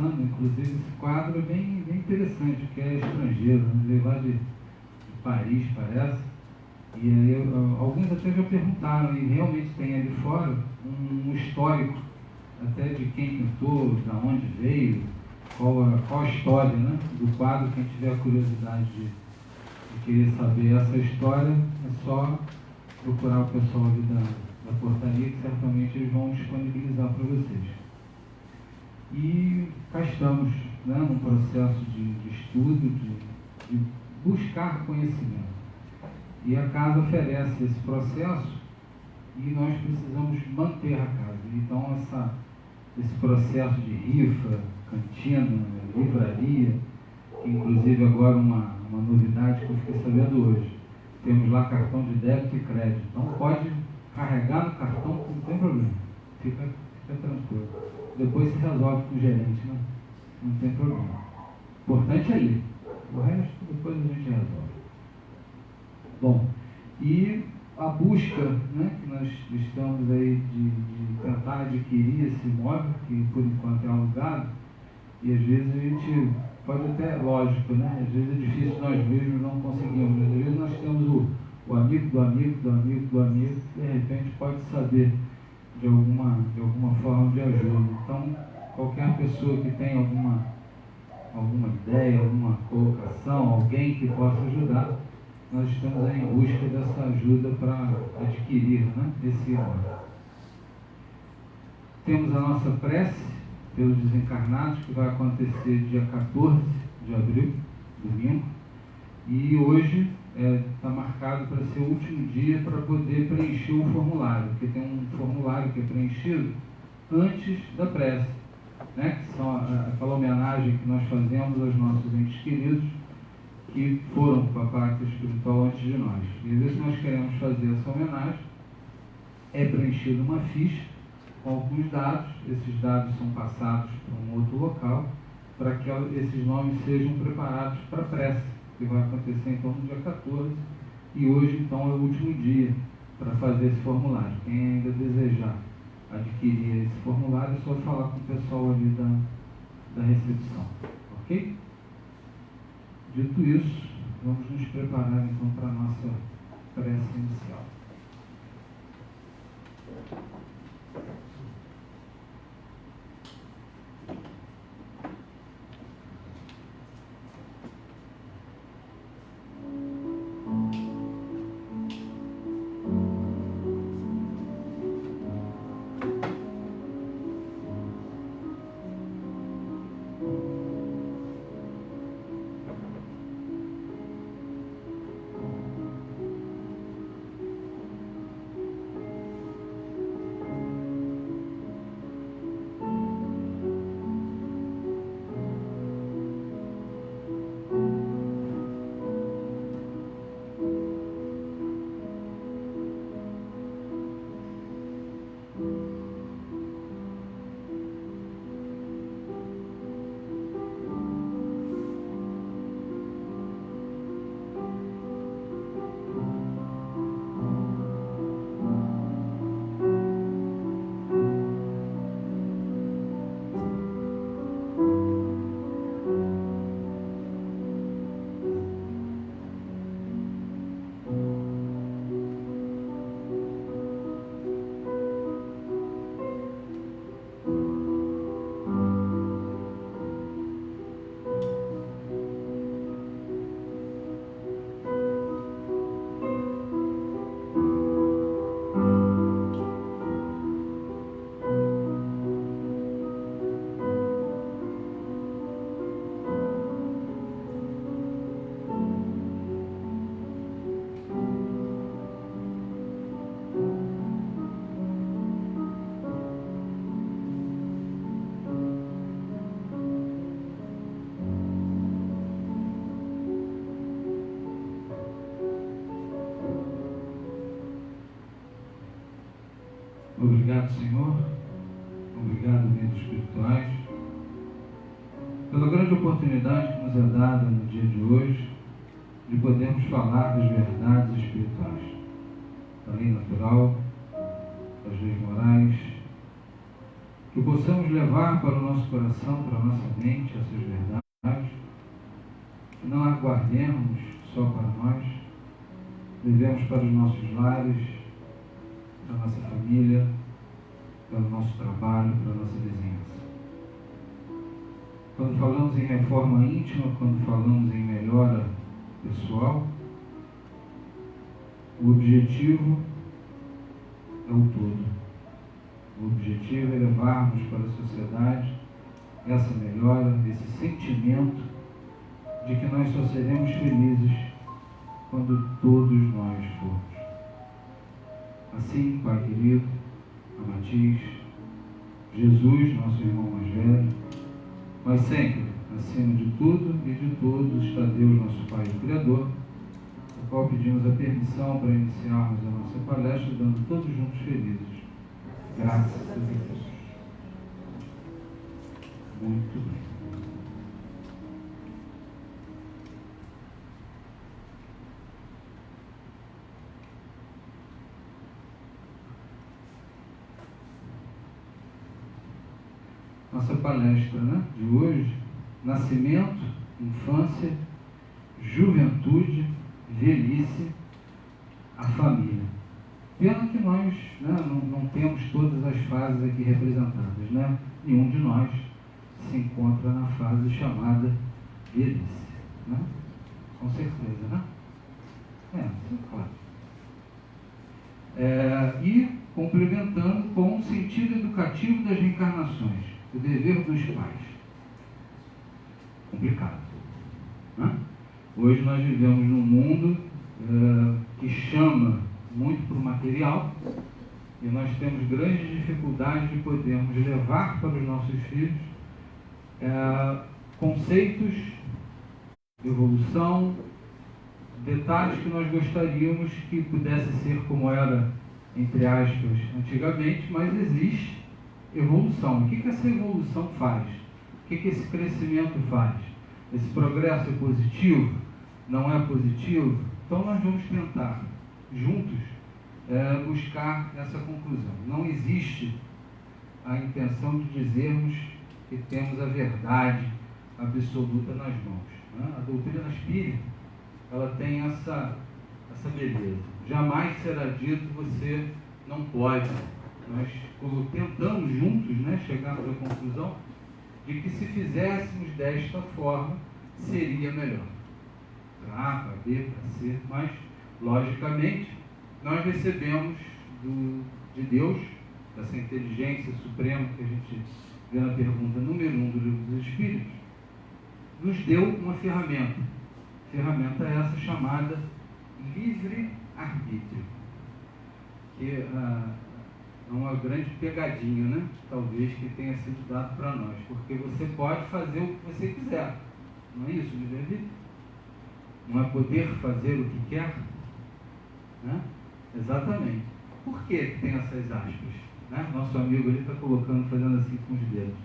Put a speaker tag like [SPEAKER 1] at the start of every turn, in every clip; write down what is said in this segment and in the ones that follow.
[SPEAKER 1] conversando, inclusive esse quadro é bem interessante, porque é estrangeiro, né? Veio lá de Paris, parece, e aí alguns até já perguntaram, e realmente tem ali fora um histórico, até de quem pintou, de onde veio, qual a história, né, do quadro. Quem tiver a curiosidade de querer saber essa história, é só procurar o pessoal ali da portaria, que certamente eles vão disponibilizar para vocês. E cá estamos, né, num processo de estudo, de buscar conhecimento. E a casa oferece esse processo e nós precisamos manter a casa. Então, esse processo de rifa, cantina, livraria, que inclusive agora uma novidade que eu fiquei sabendo hoje, temos lá cartão de débito e crédito. Então, pode carregar no cartão, não tem problema. Fica tranquilo. Depois se resolve com o gerente, né? Não tem problema. O importante é ir. O resto, depois a gente resolve. Bom, e a busca, né, que nós estamos aí de tentar adquirir esse imóvel, que por enquanto é alugado, e às vezes a gente pode até, lógico, né, às vezes é difícil nós mesmos não conseguimos, mas às vezes nós temos o amigo do amigo do amigo do amigo, que de repente pode saber de alguma forma de ajuda. Então, qualquer pessoa que tenha alguma ideia, alguma colocação, alguém que possa ajudar, nós estamos aí em busca dessa ajuda para adquirir, né, esse imóvel. Temos a nossa prece pelos desencarnados, que vai acontecer dia 14 de abril, domingo, e hoje está marcado para ser o último dia para poder preencher o formulário, porque tem um formulário que é preenchido antes da prece, né, que são aquela homenagem que nós fazemos aos nossos entes queridos que foram para a parte espiritual antes de nós. E às vezes nós queremos fazer essa homenagem, é preenchida uma ficha com alguns dados, esses dados são passados para um outro local, para que esses nomes sejam preparados para a prece, que vai acontecer então no dia 14, e hoje então é o último dia para fazer esse formulário. Quem ainda desejar adquirir esse formulário, é só falar com o pessoal ali da recepção, ok? Dito isso, vamos nos preparar então para a nossa prece inicial. Obrigado, Senhor. Obrigado, meios espirituais, pela grande oportunidade que nos é dada no dia de hoje de podermos falar das verdades espirituais, da lei natural, das leis morais, que possamos levar para o nosso coração, para a nossa mente, essas verdades, que não aguardemos só para nós, levemos para os nossos lares, para a nossa família, para o nosso trabalho, para a nossa vizinhança. Quando falamos em reforma íntima, quando falamos em melhora pessoal, o objetivo é o todo. O objetivo é levarmos para a sociedade essa melhora, esse sentimento de que nós só seremos felizes quando todos nós formos. Assim, Pai querido, a Matiz, Jesus, nosso irmão mais velho, mas sempre, acima de tudo e de todos, está Deus, nosso Pai e Criador, o qual pedimos a permissão para iniciarmos a nossa palestra, dando todos juntos felizes. Graças a Deus. Muito bem. Nossa palestra, né, de hoje: nascimento, infância, juventude, velhice, a família. Pena que nós, né, não temos todas as fases aqui representadas, né? Nenhum de nós se encontra na fase chamada velhice, né? Com certeza, né? Sim, claro. E complementando com o sentido educativo das reencarnações, o dever dos pais. Complicado, né? Hoje nós vivemos num mundo que chama muito para o material, e nós temos grandes dificuldades de podermos levar para os nossos filhos conceitos de evolução, detalhes que nós gostaríamos que pudesse ser como era, entre aspas, antigamente, mas existe evolução. O que essa evolução faz? O que esse crescimento faz? Esse progresso é positivo? Não é positivo? Então nós vamos tentar juntos buscar essa conclusão. Não existe a intenção de dizermos que temos a verdade absoluta nas mãos, né? A doutrina espírita, ela tem essa beleza. Jamais será dito você não pode. Nós tentamos juntos, né, chegarmos à conclusão de que se fizéssemos desta forma seria melhor. Para A, para B, para C, mas logicamente nós recebemos de Deus, dessa inteligência suprema que a gente vê na pergunta número 1 do Livro dos Espíritos, nos deu uma ferramenta. Ferramenta essa chamada livre-arbítrio, que é uma grande pegadinha, né? Talvez que tenha sido dado para nós, porque você pode fazer o que você quiser, não é isso, livre-arbítrio? Não é poder fazer o que quer, né? Exatamente. Por que tem essas aspas, né? Nosso amigo ali está colocando, fazendo assim com os dedos.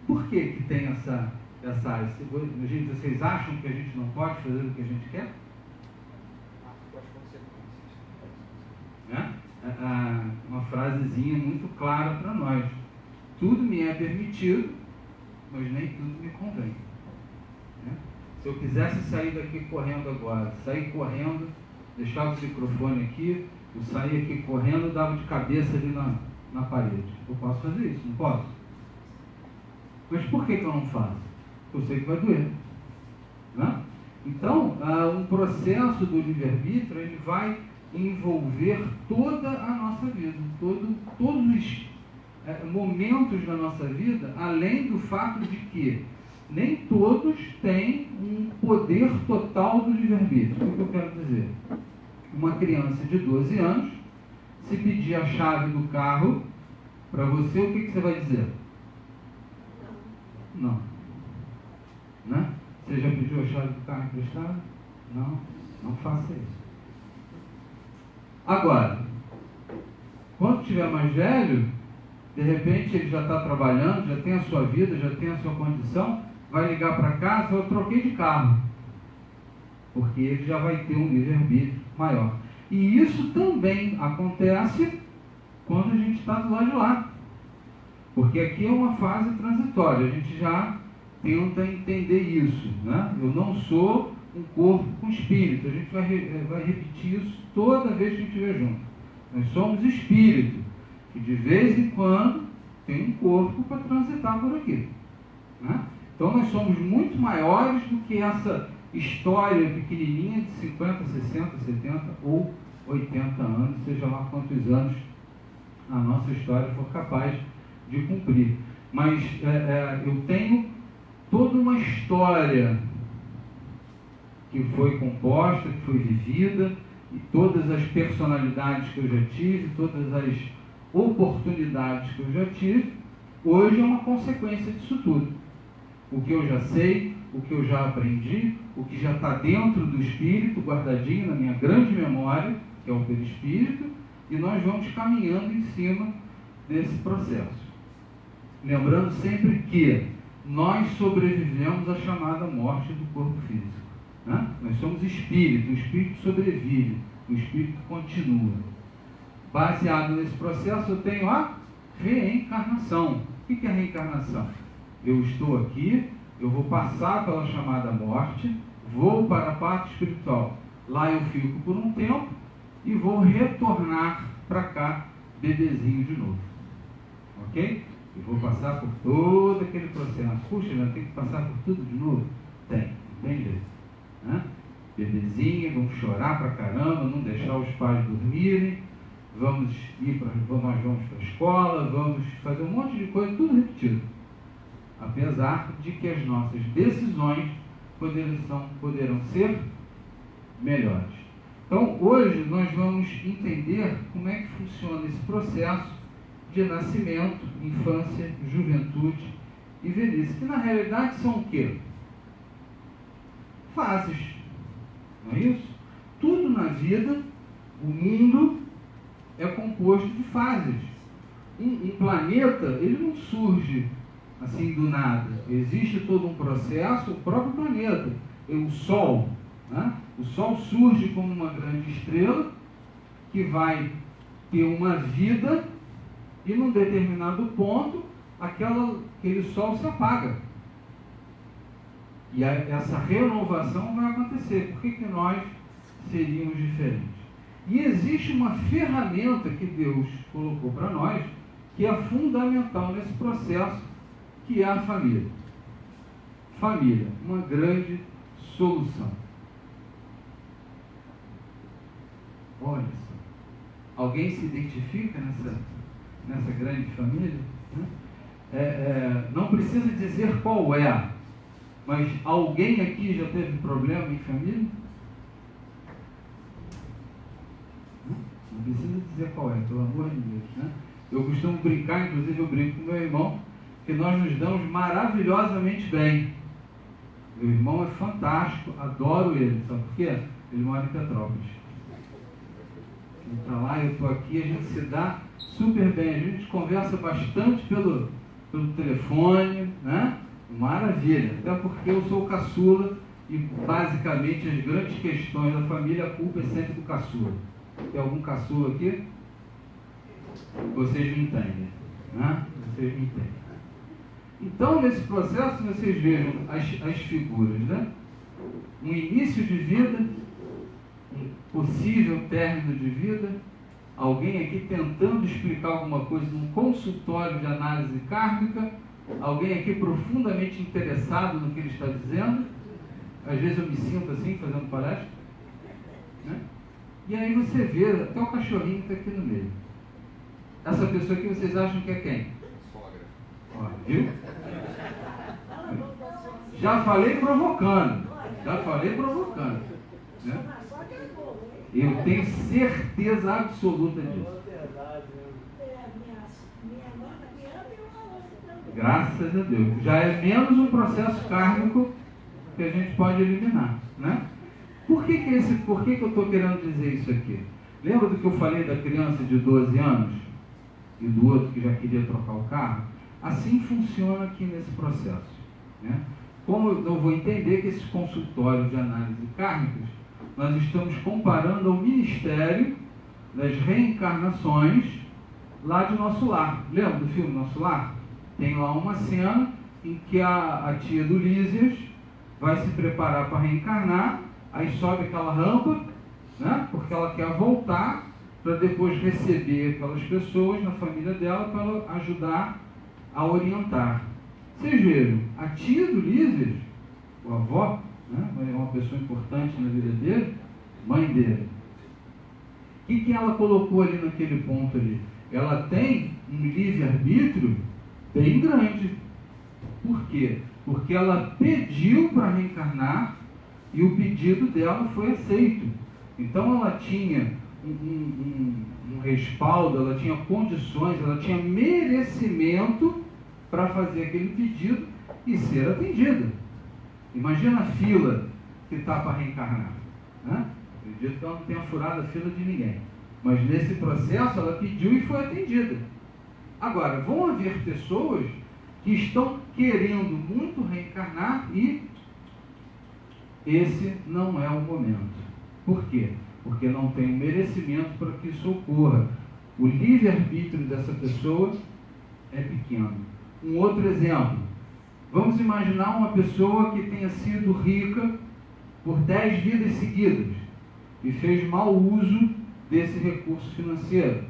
[SPEAKER 1] Por que tem essa aspas? Vocês acham que a gente não pode fazer o que a gente quer? Né? Uma frasezinha muito clara para nós. Tudo me é permitido, mas nem tudo me convém. Né? Se eu quisesse sair daqui correndo agora, sair correndo, deixava o microfone aqui, eu saía aqui correndo, dava de cabeça ali na parede. Eu posso fazer isso? Não posso? Mas por que eu não faço? Eu sei que vai doer. Né? Então, um processo do livre-arbítrio, ele vai envolver toda a nossa vida, todos os momentos da nossa vida, além do fato de que nem todos têm um poder total do livre-arbítrio. O que eu quero dizer? Uma criança de 12 anos, se pedir a chave do carro para você, o que você vai dizer? Não. Né? Você já pediu a chave do carro emprestada? Não faça isso. Agora, quando estiver mais velho, de repente ele já está trabalhando, já tem a sua vida, já tem a sua condição, vai ligar para casa, eu troquei de carro. Porque ele já vai ter um livre-arbítrio maior. E isso também acontece quando a gente está do lado de lá. Porque aqui é uma fase transitória, a gente já tenta entender isso, né? Eu não sou um corpo com espírito, a gente vai repetir isso toda vez que a gente estiver junto. Nós somos espírito, que de vez em quando tem um corpo para transitar por aqui, né? Então nós somos muito maiores do que essa história pequenininha de 50, 60, 70 ou 80 anos, seja lá quantos anos a nossa história for capaz de cumprir. Mas eu tenho toda uma história que foi composta, que foi vivida, e todas as personalidades que eu já tive, todas as oportunidades que eu já tive, hoje é uma consequência disso tudo. O que eu já sei, o que eu já aprendi, o que já está dentro do espírito, guardadinho na minha grande memória, que é o perispírito, e nós vamos caminhando em cima desse processo. Lembrando sempre que nós sobrevivemos à chamada morte do corpo físico, né? Nós somos espírito, o espírito sobrevive, o espírito continua. Baseado nesse processo, eu tenho a reencarnação. O que é a reencarnação? Eu estou aqui, eu vou passar pela chamada morte, vou para a parte espiritual. Lá eu fico por um tempo e vou retornar para cá, bebezinho de novo. Ok? Eu vou passar por todo aquele processo. Puxa, eu tenho que passar por tudo de novo? Tem jeito, né? Bebezinho, vamos chorar pra caramba, não deixar os pais dormirem, nós vamos para a escola, vamos fazer um monte de coisa, tudo repetido. Apesar de que as nossas decisões poderão ser melhores. Então, hoje nós vamos entender como é que funciona esse processo de nascimento, infância, juventude e velhice, que na realidade são o quê? Fases, não é isso? Tudo na vida, o mundo, é composto de fases. Um planeta, ele não surge assim do nada. Existe todo um processo, o próprio planeta, o Sol, né? O Sol surge como uma grande estrela que vai ter uma vida e num determinado ponto aquele Sol se apaga. E essa renovação vai acontecer. Por que nós seríamos diferentes? E existe uma ferramenta que Deus colocou para nós, que é fundamental nesse processo, que é a família. Família, uma grande solução. Olha só. Alguém se identifica nessa grande família? Não precisa dizer qual é, mas alguém aqui já teve problema em família? Não precisa dizer qual é, pelo amor de Deus, né? Eu costumo brincar, inclusive eu brinco com meu irmão, que nós nos damos maravilhosamente bem. Meu irmão é fantástico, adoro ele, sabe por quê? Ele mora em Petrópolis. Ele está lá, eu estou aqui, a gente se dá super bem, a gente conversa bastante pelo telefone, né? Maravilha, até porque eu sou o caçula e basicamente as grandes questões da família, a culpa é sempre do caçula. Tem algum caçula aqui? Vocês me entendem, né? Vocês me entendem. Então, nesse processo, vocês vejam as figuras, né? Um início de vida, um possível término de vida, alguém aqui tentando explicar alguma coisa num consultório de análise kármica, alguém aqui profundamente interessado no que ele está dizendo. Às vezes eu me sinto assim, fazendo palestra, né? E aí você vê até o cachorrinho que está aqui no meio. Essa pessoa aqui vocês acham que é quem?
[SPEAKER 2] Sogra.
[SPEAKER 1] Ó, viu? Já falei provocando. Né? Eu tenho certeza absoluta disso. Graças a Deus. Já é menos um processo kármico que a gente pode eliminar, né? Por que eu estou querendo dizer isso aqui? Lembra do que eu falei da criança de 12 anos e do outro que já queria trocar o carro? Assim funciona aqui nesse processo, né? Como eu vou entender que esses consultórios de análise kármicas, nós estamos comparando ao Ministério das Reencarnações lá de Nosso Lar. Lembra do filme Nosso Lar? tem lá uma cena em que a tia do Lísias vai se preparar para reencarnar, aí sobe aquela rampa, né, porque ela quer voltar para depois receber aquelas pessoas na família dela para ela ajudar a orientar. Vocês viram, a tia do Lísias, a avó, né, é uma pessoa importante na vida dele, mãe dele. O que ela colocou ali naquele ponto ali? Ela tem um livre-arbítrio bem grande. Por quê? Porque ela pediu para reencarnar e o pedido dela foi aceito. Então ela tinha um respaldo, ela tinha condições, ela tinha merecimento para fazer aquele pedido e ser atendida. Imagina a fila que está para reencarnar, né? Acredito que ela não tenha furado a fila de ninguém, mas nesse processo ela pediu e foi atendida. Agora, vão haver pessoas que estão querendo muito reencarnar e esse não é o momento. Por quê? Porque não tem merecimento para que isso ocorra. O livre-arbítrio dessa pessoa é pequeno. Um outro exemplo. Vamos imaginar uma pessoa que tenha sido rica por 10 vidas seguidas e fez mau uso desse recurso financeiro.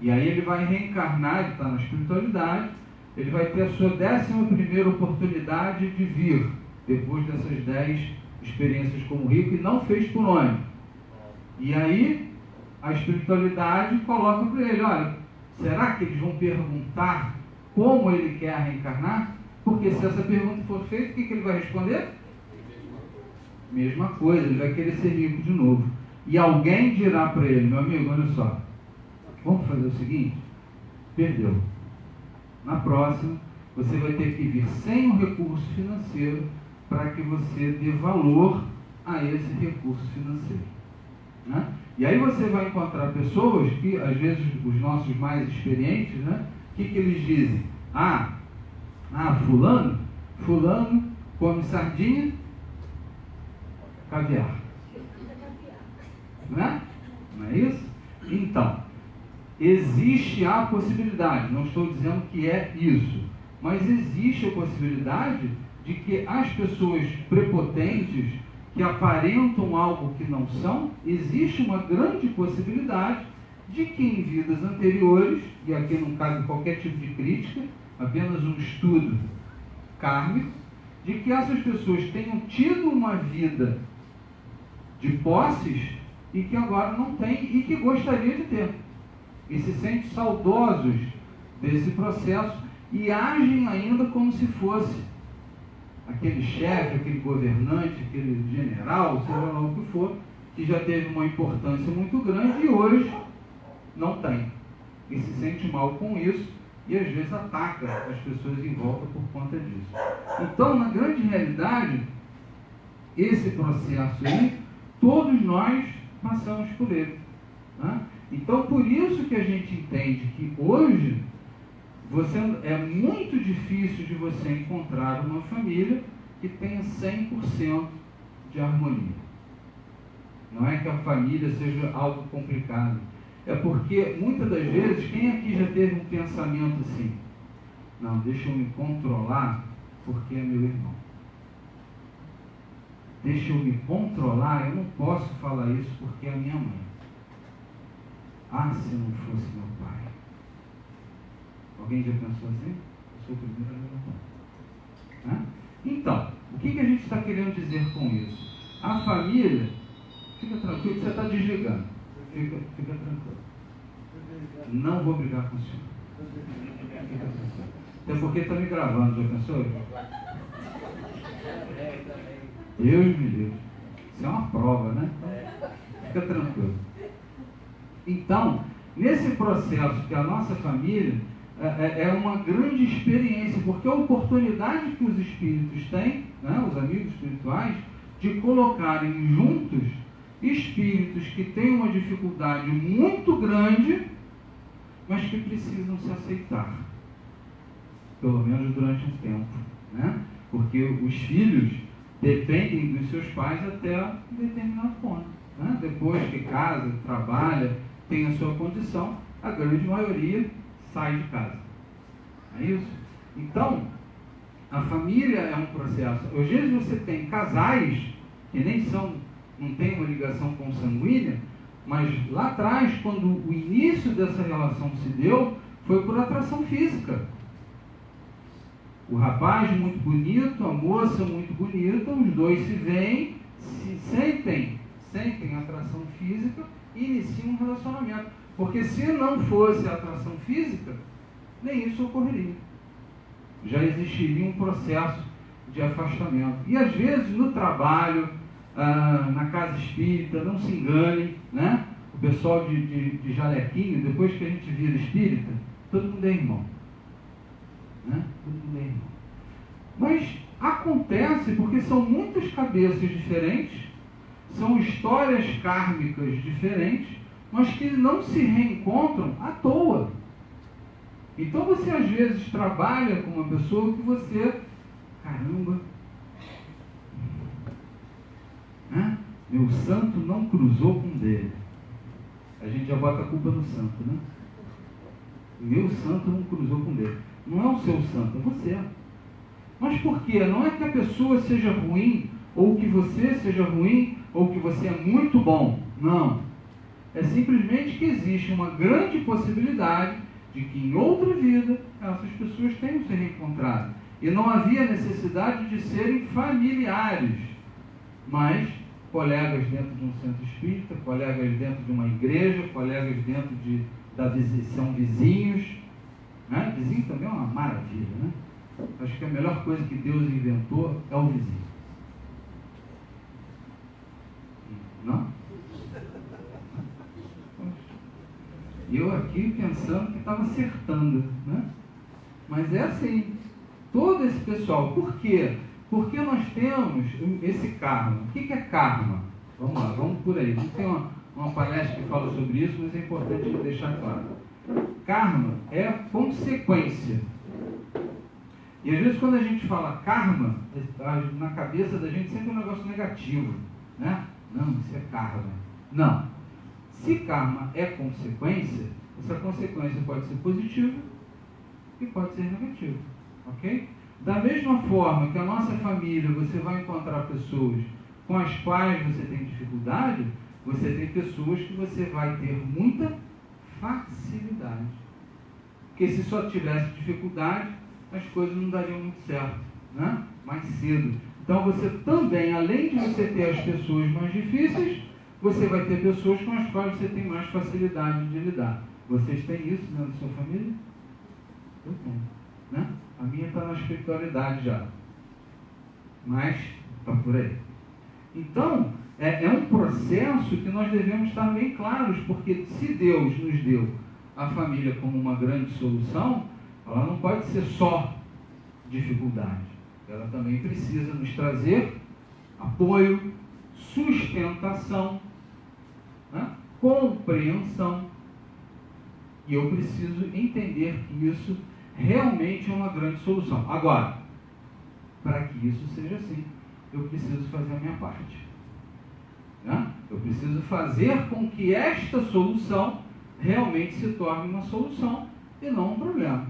[SPEAKER 1] E aí ele vai reencarnar, ele está na espiritualidade, ele vai ter a sua 11ª oportunidade de vir, depois dessas 10 experiências como rico, e não fez por onde. E aí a espiritualidade coloca para ele, olha, será que eles vão perguntar como ele quer reencarnar? Porque se essa pergunta for feita, o que ele vai responder? Mesma coisa, ele vai querer ser rico de novo. E alguém dirá para ele, meu amigo, olha só, vamos fazer o seguinte, perdeu. Na próxima, você vai ter que vir sem o recurso financeiro para que você dê valor a esse recurso financeiro. Né? E aí você vai encontrar pessoas que, às vezes, os nossos mais experientes, né, o que eles dizem? Fulano come sardinha, caviar. Né? Não é isso? Então, existe a possibilidade, não estou dizendo que é isso, mas existe a possibilidade de que as pessoas prepotentes, que aparentam algo que não são, existe uma grande possibilidade de que em vidas anteriores, e aqui não cabe qualquer tipo de crítica, apenas um estudo kármico, de que essas pessoas tenham tido uma vida de posses e que agora não têm e que gostaria de ter. E se sentem saudosos desse processo e agem ainda como se fosse aquele chefe, aquele governante, aquele general, seja lá o que for, que já teve uma importância muito grande e hoje não tem. E se sente mal com isso e às vezes ataca as pessoas em volta por conta disso. Então, na grande realidade, esse processo aí, todos nós passamos por ele. Né? Então, por isso que a gente entende que hoje é muito difícil de você encontrar uma família que tenha 100% de harmonia. Não é que a família seja algo complicado. É porque, muitas das vezes, quem aqui já teve um pensamento assim? Não, deixa eu me controlar porque é meu irmão. Deixa eu me controlar, eu não posso falar isso porque é a minha mãe. Ah, se não fosse meu pai. Alguém já pensou assim? Eu sou o primeiro a levantar. Então, o que a gente está querendo dizer com isso? A família, fica tranquilo que você está desligando. Fica tranquilo. Não vou brigar com o senhor. Fica tranquilo. Até porque está me gravando, já pensou? Deus me livre. Isso é uma prova, né? Fica tranquilo. Então, nesse processo que a nossa família é uma grande experiência, porque a oportunidade que os espíritos têm, né, os amigos espirituais, de colocarem juntos espíritos que têm uma dificuldade muito grande, mas que precisam se aceitar, pelo menos durante um tempo, né? Porque os filhos dependem dos seus pais até um determinado ponto, né? Depois que casa, trabalha, tem a sua condição, a grande maioria sai de casa. É isso? Então, a família é um processo. Às vezes você tem casais que não tem uma ligação consanguínea, mas lá atrás, quando o início dessa relação se deu, foi por atração física. O rapaz muito bonito, a moça muito bonita, os dois se veem, se sentem atração física e iniciam um relacionamento. Porque se não fosse a atração física, nem isso ocorreria. Já existiria um processo de afastamento. E às vezes no trabalho, na casa espírita, não se enganem, né? O pessoal de jalequinho, depois que a gente vira espírita, todo mundo é irmão. Né? Todo mundo é irmão. Mas acontece porque são muitas cabeças diferentes, são histórias kármicas diferentes, mas que não se reencontram à toa. Então você às vezes trabalha com uma pessoa que você, caramba, né? Meu santo não cruzou com o dele. A gente já bota a culpa no santo, né? Meu santo não cruzou com o dele. Não é o seu santo, é você. Mas por quê? Não é que a pessoa seja ruim, ou que você seja ruim, ou que você é muito bom. Não. É simplesmente que existe uma grande possibilidade de que em outra vida essas pessoas tenham se reencontrado. E não havia necessidade de serem familiares, mas colegas dentro de um centro espírita, colegas dentro de uma igreja, colegas dentro são vizinhos. Né? Vizinho também é uma maravilha, né? Acho que a melhor coisa que Deus inventou é o vizinho. Não? E eu aqui pensando que estava acertando, né? Mas é assim, todo esse pessoal. Por quê? Porque nós temos esse karma. O que é karma? Vamos lá, vamos por aí. Não tem uma palestra que fala sobre isso, mas é importante deixar claro. Karma é consequência. E às vezes quando a gente fala karma, na cabeça da gente sempre é um negócio negativo, né? Não, isso é karma. Não. Se karma é consequência, essa consequência pode ser positiva e pode ser negativa, ok? Da mesma forma que a nossa família, você vai encontrar pessoas com as quais você tem dificuldade, você tem pessoas que você vai ter muita facilidade. Porque se só tivesse dificuldade, as coisas não dariam muito certo, né? Mais cedo. Então você também, além de você ter as pessoas mais difíceis, você vai ter pessoas com as quais você tem mais facilidade de lidar. Vocês têm isso dentro da sua família? Eu tenho, né? A minha está na espiritualidade já, mas está por aí. Então, é um processo que nós devemos estar bem claros, porque se Deus nos deu a família como uma grande solução, ela não pode ser só dificuldade. Ela também precisa nos trazer apoio, sustentação, né? Compreensão. E eu preciso entender que isso realmente é uma grande solução. Agora, para que isso seja assim, eu preciso fazer a minha parte. Né? Eu preciso fazer com que esta solução realmente se torne uma solução e não um problema.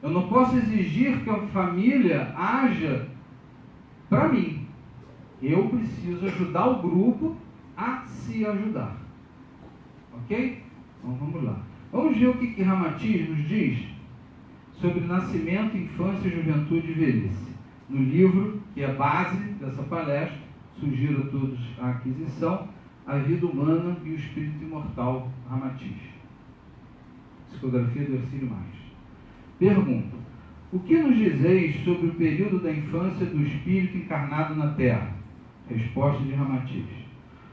[SPEAKER 1] Eu não posso exigir que a família haja para mim. Eu preciso ajudar o grupo a se ajudar. Ok? Então vamos lá. Vamos ver o que Ramatiz nos diz sobre nascimento, infância, juventude e velhice. No livro, que é base dessa palestra, sugiro a todos a aquisição, A Vida Humana e o Espírito Imortal, Ramatiz. Psicografia do Ercílio Marques. Pergunta: o que nos dizeis sobre o período da infância do espírito encarnado na Terra? Resposta de Ramatiz: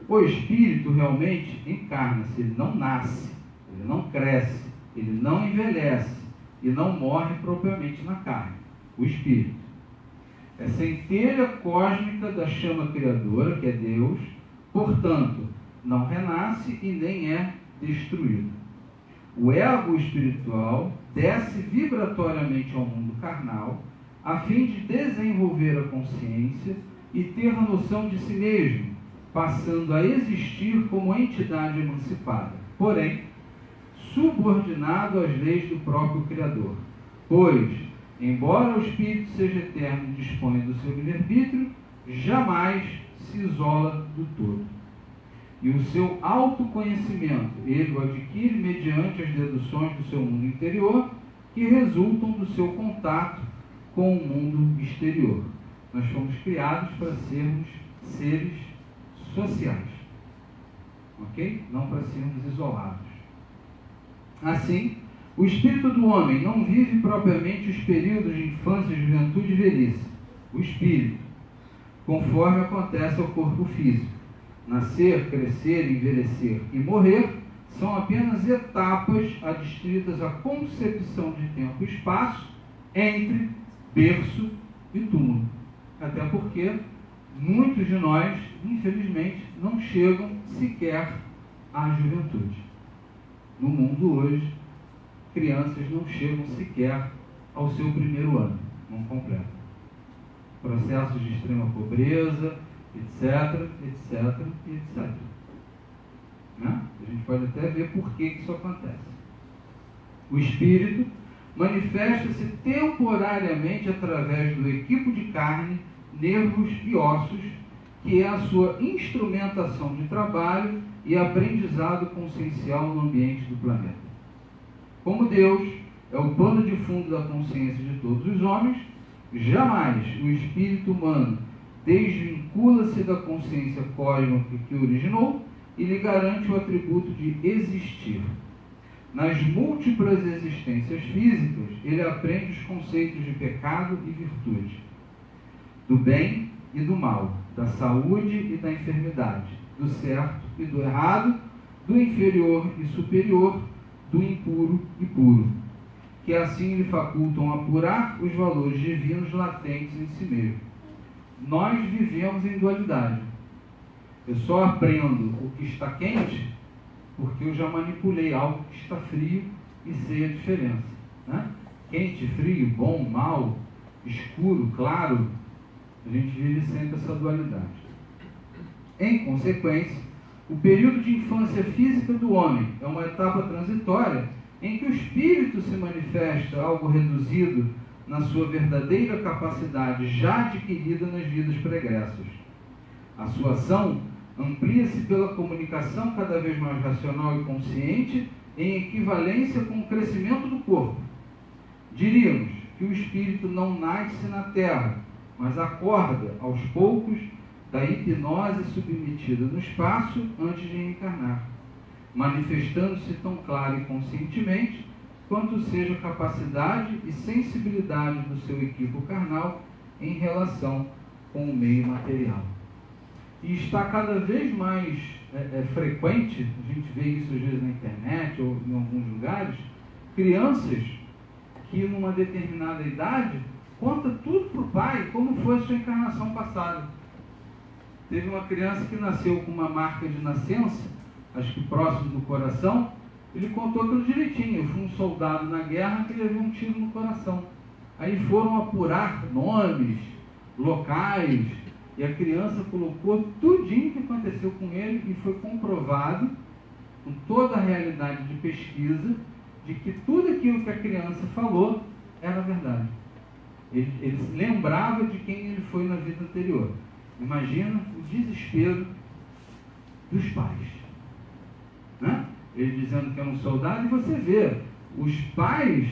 [SPEAKER 1] o espírito realmente encarna-se, ele não nasce, ele não cresce, ele não envelhece e não morre propriamente na carne. O espírito é centelha cósmica da chama criadora, que é Deus, portanto, não renasce e nem é destruído. O ego espiritual desce vibratoriamente ao mundo carnal, a fim de desenvolver a consciência e ter a noção de si mesmo, passando a existir como entidade emancipada, porém, subordinado às leis do próprio Criador. Pois, Embora o espírito seja eterno e disponha do seu livre-arbítrio, jamais se isola do todo. E o seu autoconhecimento ele o adquire mediante as deduções do seu mundo interior, que resultam do seu contato com o mundo exterior. Nós fomos criados para sermos seres sociais, ok? Não para sermos isolados. Assim, o espírito do homem não vive propriamente os períodos de infância, juventude e velhice. O espírito, conforme acontece ao corpo físico. Nascer, crescer, envelhecer e morrer são apenas etapas adstritas à concepção de tempo e espaço entre berço e túmulo. Até porque muitos de nós, infelizmente, não chegam sequer à juventude. No mundo hoje, crianças não chegam sequer ao seu primeiro ano, não completam. Processos de extrema pobreza, etc, etc, etc. Né? A gente pode até ver por que isso acontece. O espírito manifesta-se temporariamente através do equipo de carne, nervos e ossos, que é a sua instrumentação de trabalho e aprendizado consciencial no ambiente do planeta. Como Deus é o pano de fundo da consciência de todos os homens, jamais o espírito humano desvincula-se da consciência cósmica que o originou e lhe garante o atributo de existir. Nas múltiplas existências físicas, ele aprende os conceitos de pecado e virtude, do bem e do mal, da saúde e da enfermidade, do certo e do errado, do inferior e superior, do impuro e puro, que assim lhe facultam apurar os valores divinos latentes em si mesmo. Nós vivemos em dualidade. Eu só aprendo o que está quente porque eu já manipulei algo que está frio e sei a diferença. Né? Quente, frio, bom, mal, escuro, claro, a gente vive sempre essa dualidade. Em consequência, o período de infância física do homem é uma etapa transitória em que o espírito se manifesta algo reduzido na sua verdadeira capacidade já adquirida nas vidas pregressas. A sua ação amplia-se pela comunicação cada vez mais racional e consciente em equivalência com o crescimento do corpo. Diríamos que o espírito não nasce na terra, mas acorda aos poucos da hipnose submetida no espaço antes de reencarnar, manifestando-se tão claro e conscientemente quanto seja a capacidade e sensibilidade do seu equipo carnal em relação com o meio material. E está cada vez mais frequente, a gente vê isso às vezes na internet ou em alguns lugares, crianças que numa determinada idade conta tudo para o pai, como foi a sua encarnação passada. Teve uma criança que nasceu com uma marca de nascença, acho que próximo do coração. Ele contou tudo direitinho. Eu fui um soldado na guerra que levou um tiro no coração. Aí foram apurar nomes, locais, e a criança colocou tudinho que aconteceu com ele e foi comprovado, com toda a realidade de pesquisa, de que tudo aquilo que a criança falou era verdade. Ele se lembrava de quem ele foi na vida anterior. Imagina o desespero dos pais. Né? Ele dizendo que é um soldado, e você vê os pais,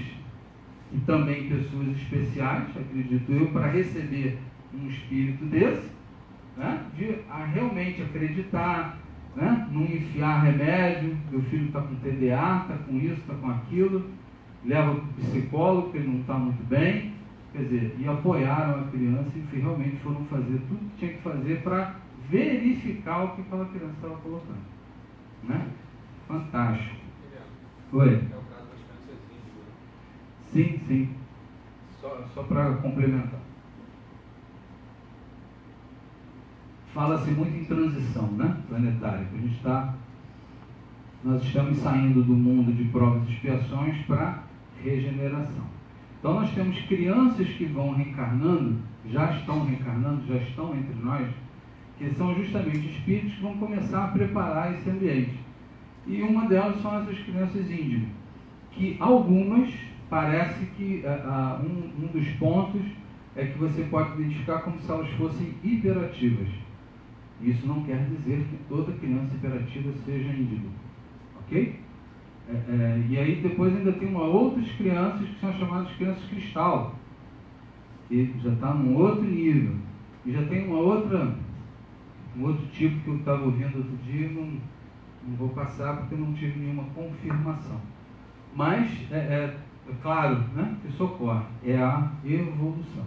[SPEAKER 1] e também pessoas especiais, acredito eu, para receber um espírito desse, né? De realmente acreditar, né? Não enfiar remédio, meu filho está com TDA, está com isso, está com aquilo, leva para o psicólogo, que ele não está muito bem, quer dizer, e apoiaram a criança e realmente foram fazer tudo que tinha que fazer para verificar o que aquela criança estava colocando. Né? Fantástico. Oi?
[SPEAKER 2] É o caso das crianças índigas.
[SPEAKER 1] Sim, sim. Só para complementar. Fala-se muito em transição, né? Planetária. Nós estamos saindo do mundo de provas e expiações para regeneração. Então nós temos crianças que vão reencarnando, já estão entre nós, que são justamente espíritos que vão começar a preparar esse ambiente. E uma delas são essas crianças índimas, que algumas parece que um dos pontos é que você pode identificar como se elas fossem hiperativas. Isso não quer dizer que toda criança hiperativa seja índigo, ok? E aí depois ainda tem outras crianças que são chamadas crianças cristal, que já está num outro nível. E já tem um outro tipo que eu estava ouvindo outro dia, não vou passar porque eu não tive nenhuma confirmação. Mas é claro, né, que isso ocorre, é a evolução.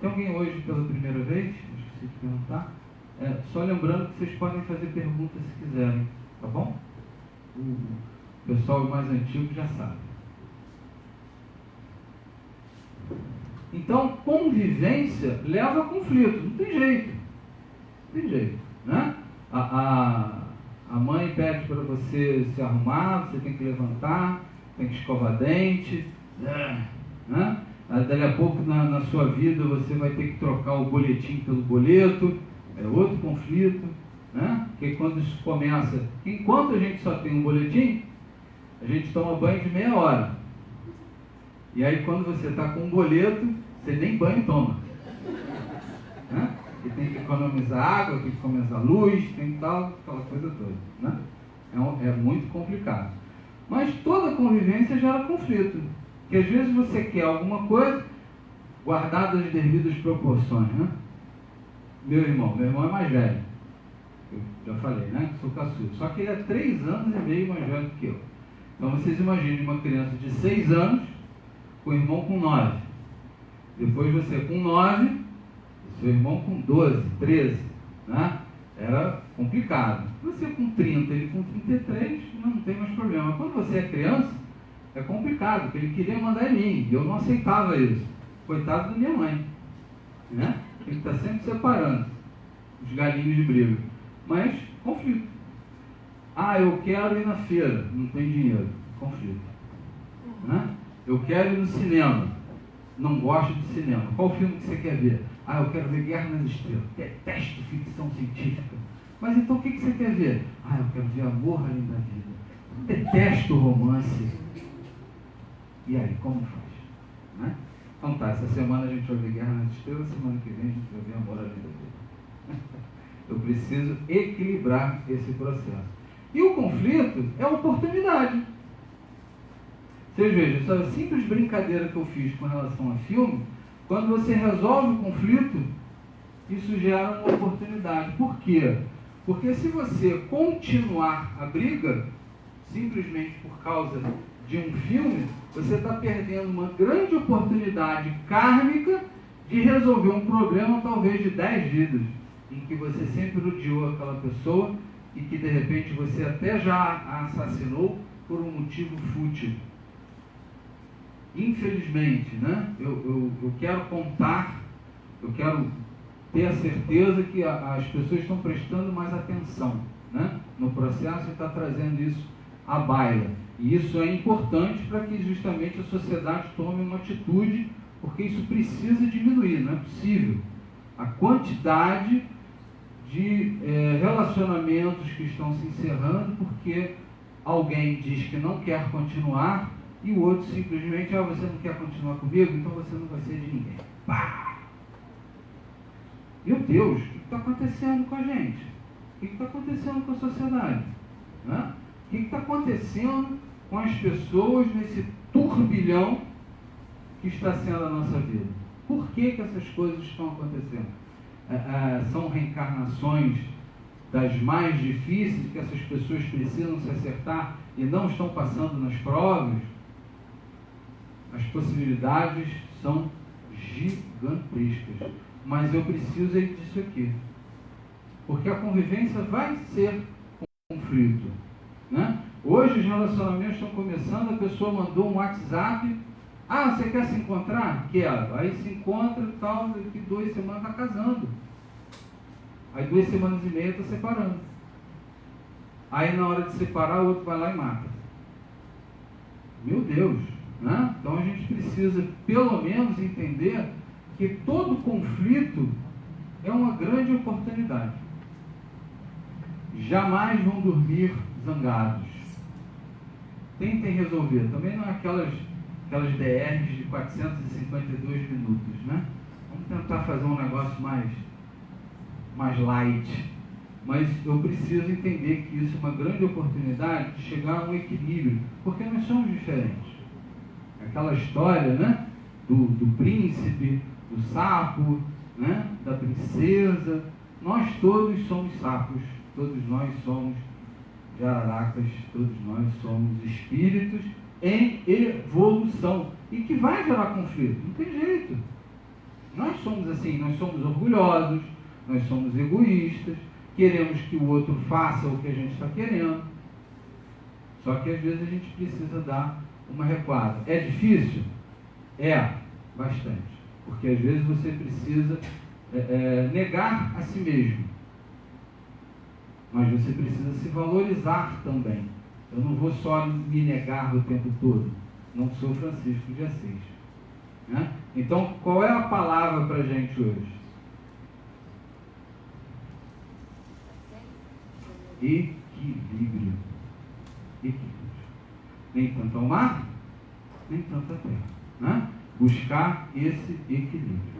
[SPEAKER 1] Tem alguém hoje pela primeira vez? Esqueci de perguntar. Só lembrando que vocês podem fazer perguntas se quiserem, tá bom? O pessoal mais antigo já sabe. Então, convivência leva a conflito, não tem jeito. Não tem jeito, né? A mãe pede para você se arrumar, você tem que levantar, tem que escovar dente, né? Daqui a pouco na sua vida você vai ter que trocar o boletim pelo boleto, é outro conflito, né? Porque quando isso começa, enquanto a gente só tem um boletim, a gente toma banho de meia hora. E aí quando você está com um boleto, você nem banho toma, né? E tem que economizar água, tem que economizar luz, tem que tal, aquela coisa toda, né? É muito complicado. Mas toda convivência gera conflito. Porque às vezes você quer alguma coisa guardada as devidas proporções, né? Meu irmão é mais velho. Eu já falei, né? Que sou caçula. Só que ele é 3 anos e meio mais velho que eu. Então vocês imaginem uma criança de 6 anos com o irmão com 9. Depois você com 9, seu irmão com 12, 13, né? Era complicado. Você com 30, ele com 33, não tem mais problema. Quando você é criança, é complicado, porque ele queria mandar em mim, e eu não aceitava isso. Coitado da minha mãe, né? Ele está sempre separando os galinhos de briga. Mas, conflito. Eu quero ir na feira, não tem dinheiro. Conflito. Né? Eu quero ir no cinema, não gosto de cinema. Qual filme que você quer ver? Eu quero ver Guerra nas Estrelas. Detesto ficção científica. Mas então o que você quer ver? Eu quero ver Amor Além da Vida. Detesto romance. E aí, como faz? Né? Então tá, essa semana a gente vai ver Guerra nas Estrelas, semana que vem a gente vai ver Amor Além da Vida. Eu preciso equilibrar esse processo. E o conflito é oportunidade. Vocês vejam, essa simples brincadeira que eu fiz com relação a filme, quando você resolve o conflito, isso gera uma oportunidade. Por quê? Porque se você continuar a briga, simplesmente por causa de um filme, você está perdendo uma grande oportunidade kármica de resolver um problema talvez de 10 vidas, em que você sempre odiou aquela pessoa e que de repente você até já a assassinou por um motivo fútil. Infelizmente, né? Eu quero contar, eu quero ter a certeza que as pessoas estão prestando mais atenção, né, no processo e está trazendo isso à baila. E isso é importante para que justamente a sociedade tome uma atitude, porque isso precisa diminuir, não é possível. A quantidade de relacionamentos que estão se encerrando porque alguém diz que não quer continuar e o outro simplesmente, você não quer continuar comigo, então você não vai ser de ninguém. Pá! Meu Deus, o que está acontecendo com a gente? O que está acontecendo com a sociedade? Né? O que está acontecendo com as pessoas nesse turbilhão que está sendo a nossa vida? Por que essas coisas estão acontecendo? São reencarnações das mais difíceis que essas pessoas precisam se acertar e não estão passando nas provas? As possibilidades são gigantescas, mas eu preciso disso aqui, porque a convivência vai ser conflito, né? Hoje os relacionamentos estão começando, a pessoa mandou um WhatsApp, você quer se encontrar? Quero. Aí se encontra e tal, daqui 2 semanas está casando, aí 2 semanas e meia está separando, aí na hora de separar o outro vai lá e mata. Meu Deus, né? Então a gente precisa pelo menos entender que todo conflito é uma grande oportunidade. Jamais vão dormir zangados. Tentem resolver. Também não é aquelas aquelas DRs de 452 minutos, né? Vamos tentar fazer um negócio mais light. Mas eu preciso entender que isso é uma grande oportunidade de chegar a um equilíbrio, porque nós somos diferentes. Aquela história, né, do príncipe, do sapo, né, da princesa, nós todos somos sapos, todos nós somos jararacas, todos nós somos espíritos em evolução e que vai gerar conflito, não tem jeito. Nós somos assim, nós somos orgulhosos, nós somos egoístas, queremos que o outro faça o que a gente está querendo, só que às vezes a gente precisa dar uma recuada. É difícil? É, bastante, porque às vezes você precisa negar a si mesmo, mas você precisa se valorizar também. Eu não vou só me negar o tempo todo, não sou Francisco de Assis, né? Então, qual é a palavra para a gente hoje? Equilíbrio. Equilíbrio. Nem tanto ao mar, nem tanto à terra, né? Buscar esse equilíbrio.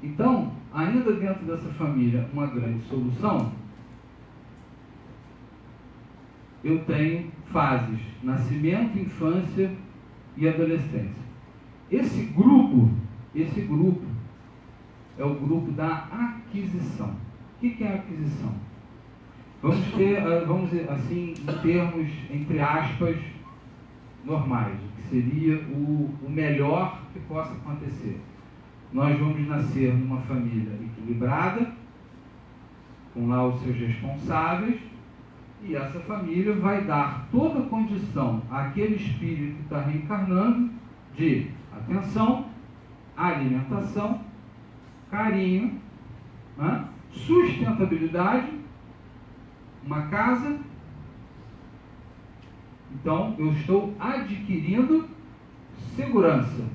[SPEAKER 1] Então, ainda dentro dessa família, uma grande solução, eu tenho fases: nascimento, infância e adolescência. Esse grupo é o grupo da aquisição. O que é a aquisição? Vamos assim, em termos, entre aspas, normais, o que seria o melhor que possa acontecer. Nós vamos nascer numa família equilibrada, com lá os seus responsáveis, e essa família vai dar toda a condição àquele espírito que está reencarnando de atenção, alimentação, carinho, né? Sustentabilidade, uma casa. Então, eu estou adquirindo segurança,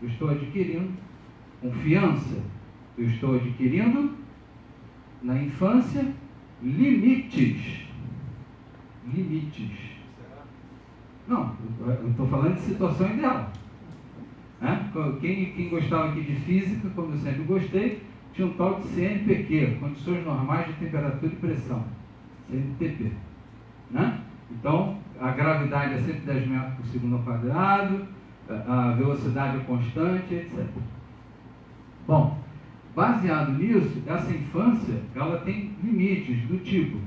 [SPEAKER 1] eu estou adquirindo confiança, eu estou adquirindo, na infância, limites. Não, eu estou falando de situação ideal, né? Quem gostava aqui de física, como eu sempre gostei, tinha um tal de CNPq, Condições Normais de Temperatura e Pressão, CNTP, né? Então, a gravidade é sempre 10 metros por segundo ao quadrado, a velocidade é constante, etc. Bom, baseado nisso, essa infância, ela tem limites do tipo: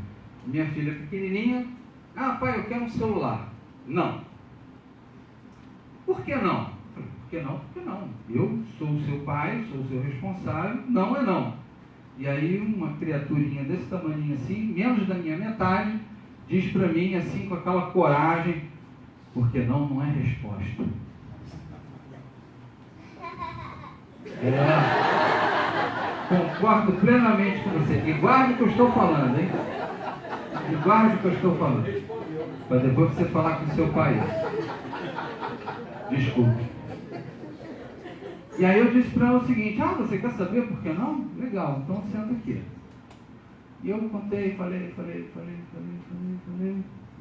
[SPEAKER 1] minha filha pequenininha, pai, eu quero um celular. Não. Por que não? Por que não? Porque não. Eu sou o seu pai, sou o seu responsável, não é não. E aí uma criaturinha desse tamanho assim, menos da minha metade, diz para mim assim com aquela coragem: porque não é resposta. Concordo plenamente com você. E guarde o que eu estou falando, hein? E guarde o que eu estou falando, para depois você falar com o seu pai. Desculpe. E aí eu disse para ela o seguinte: você quer saber por que não? Legal, então senta aqui. E eu contei, falei.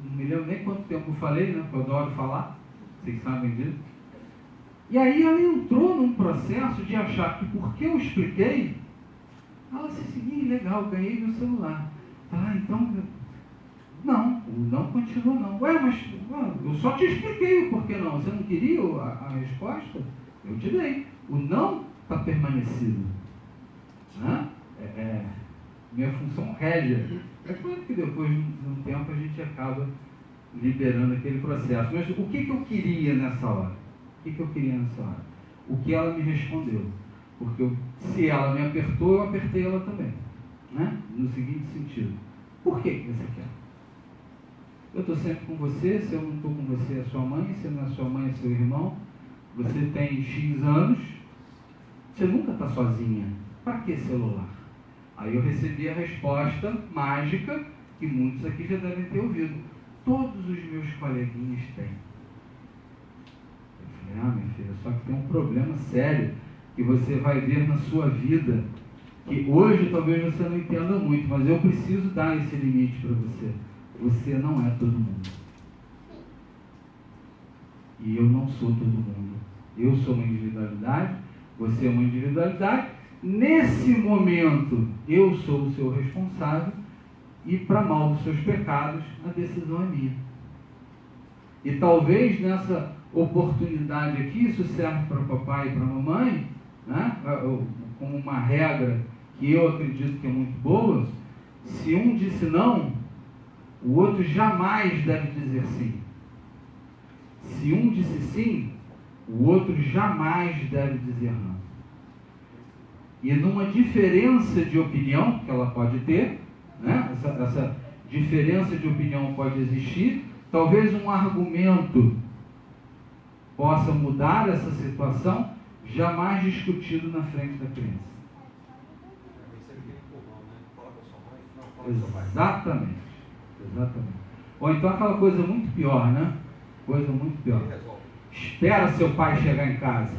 [SPEAKER 1] Não me lembro nem quanto tempo eu falei, né? Porque eu adoro falar, vocês sabem disso. E aí ela entrou num processo de achar que porque eu expliquei, ela se seguia, legal, ganhei meu celular. Então, não, o não continuou não. Mas eu só te expliquei o porquê não. Você não queria a resposta? Eu te dei. O não está permanecido, né? Minha função régia. É claro que depois de um tempo a gente acaba liberando aquele processo. Mas o que eu queria nessa hora? O que ela me respondeu. Porque se ela me apertou, eu apertei ela também, né? No seguinte sentido: por que você quer? Eu estou sempre com você. Se eu não estou com você, é sua mãe. Se não é sua mãe, é seu irmão. Você tem X anos, você nunca está sozinha. Para que celular? Aí eu recebi a resposta mágica que muitos aqui já devem ter ouvido: todos os meus coleguinhas têm. Eu falei: minha filha, só que tem um problema sério que você vai ver na sua vida, que hoje talvez você não entenda muito, mas eu preciso dar esse limite para você. Você não é todo mundo. E eu não sou todo mundo. Eu sou uma individualidade, você é uma individualidade. Nesse momento, eu sou o seu responsável e, para mal dos seus pecados, a decisão é minha. E talvez nessa oportunidade aqui, isso serve para o papai e para a mamãe, né? Como uma regra que eu acredito que é muito boa. Se um disse não, o outro jamais deve dizer sim. Se um disse sim, o outro jamais deve dizer não. E numa diferença de opinião, que ela pode ter, né? Essa diferença de opinião pode existir, talvez um argumento possa mudar essa situação, jamais discutido na frente da criança. Exatamente. Ou então aquela coisa muito pior, né? Coisa muito pior. Espera seu pai chegar em casa.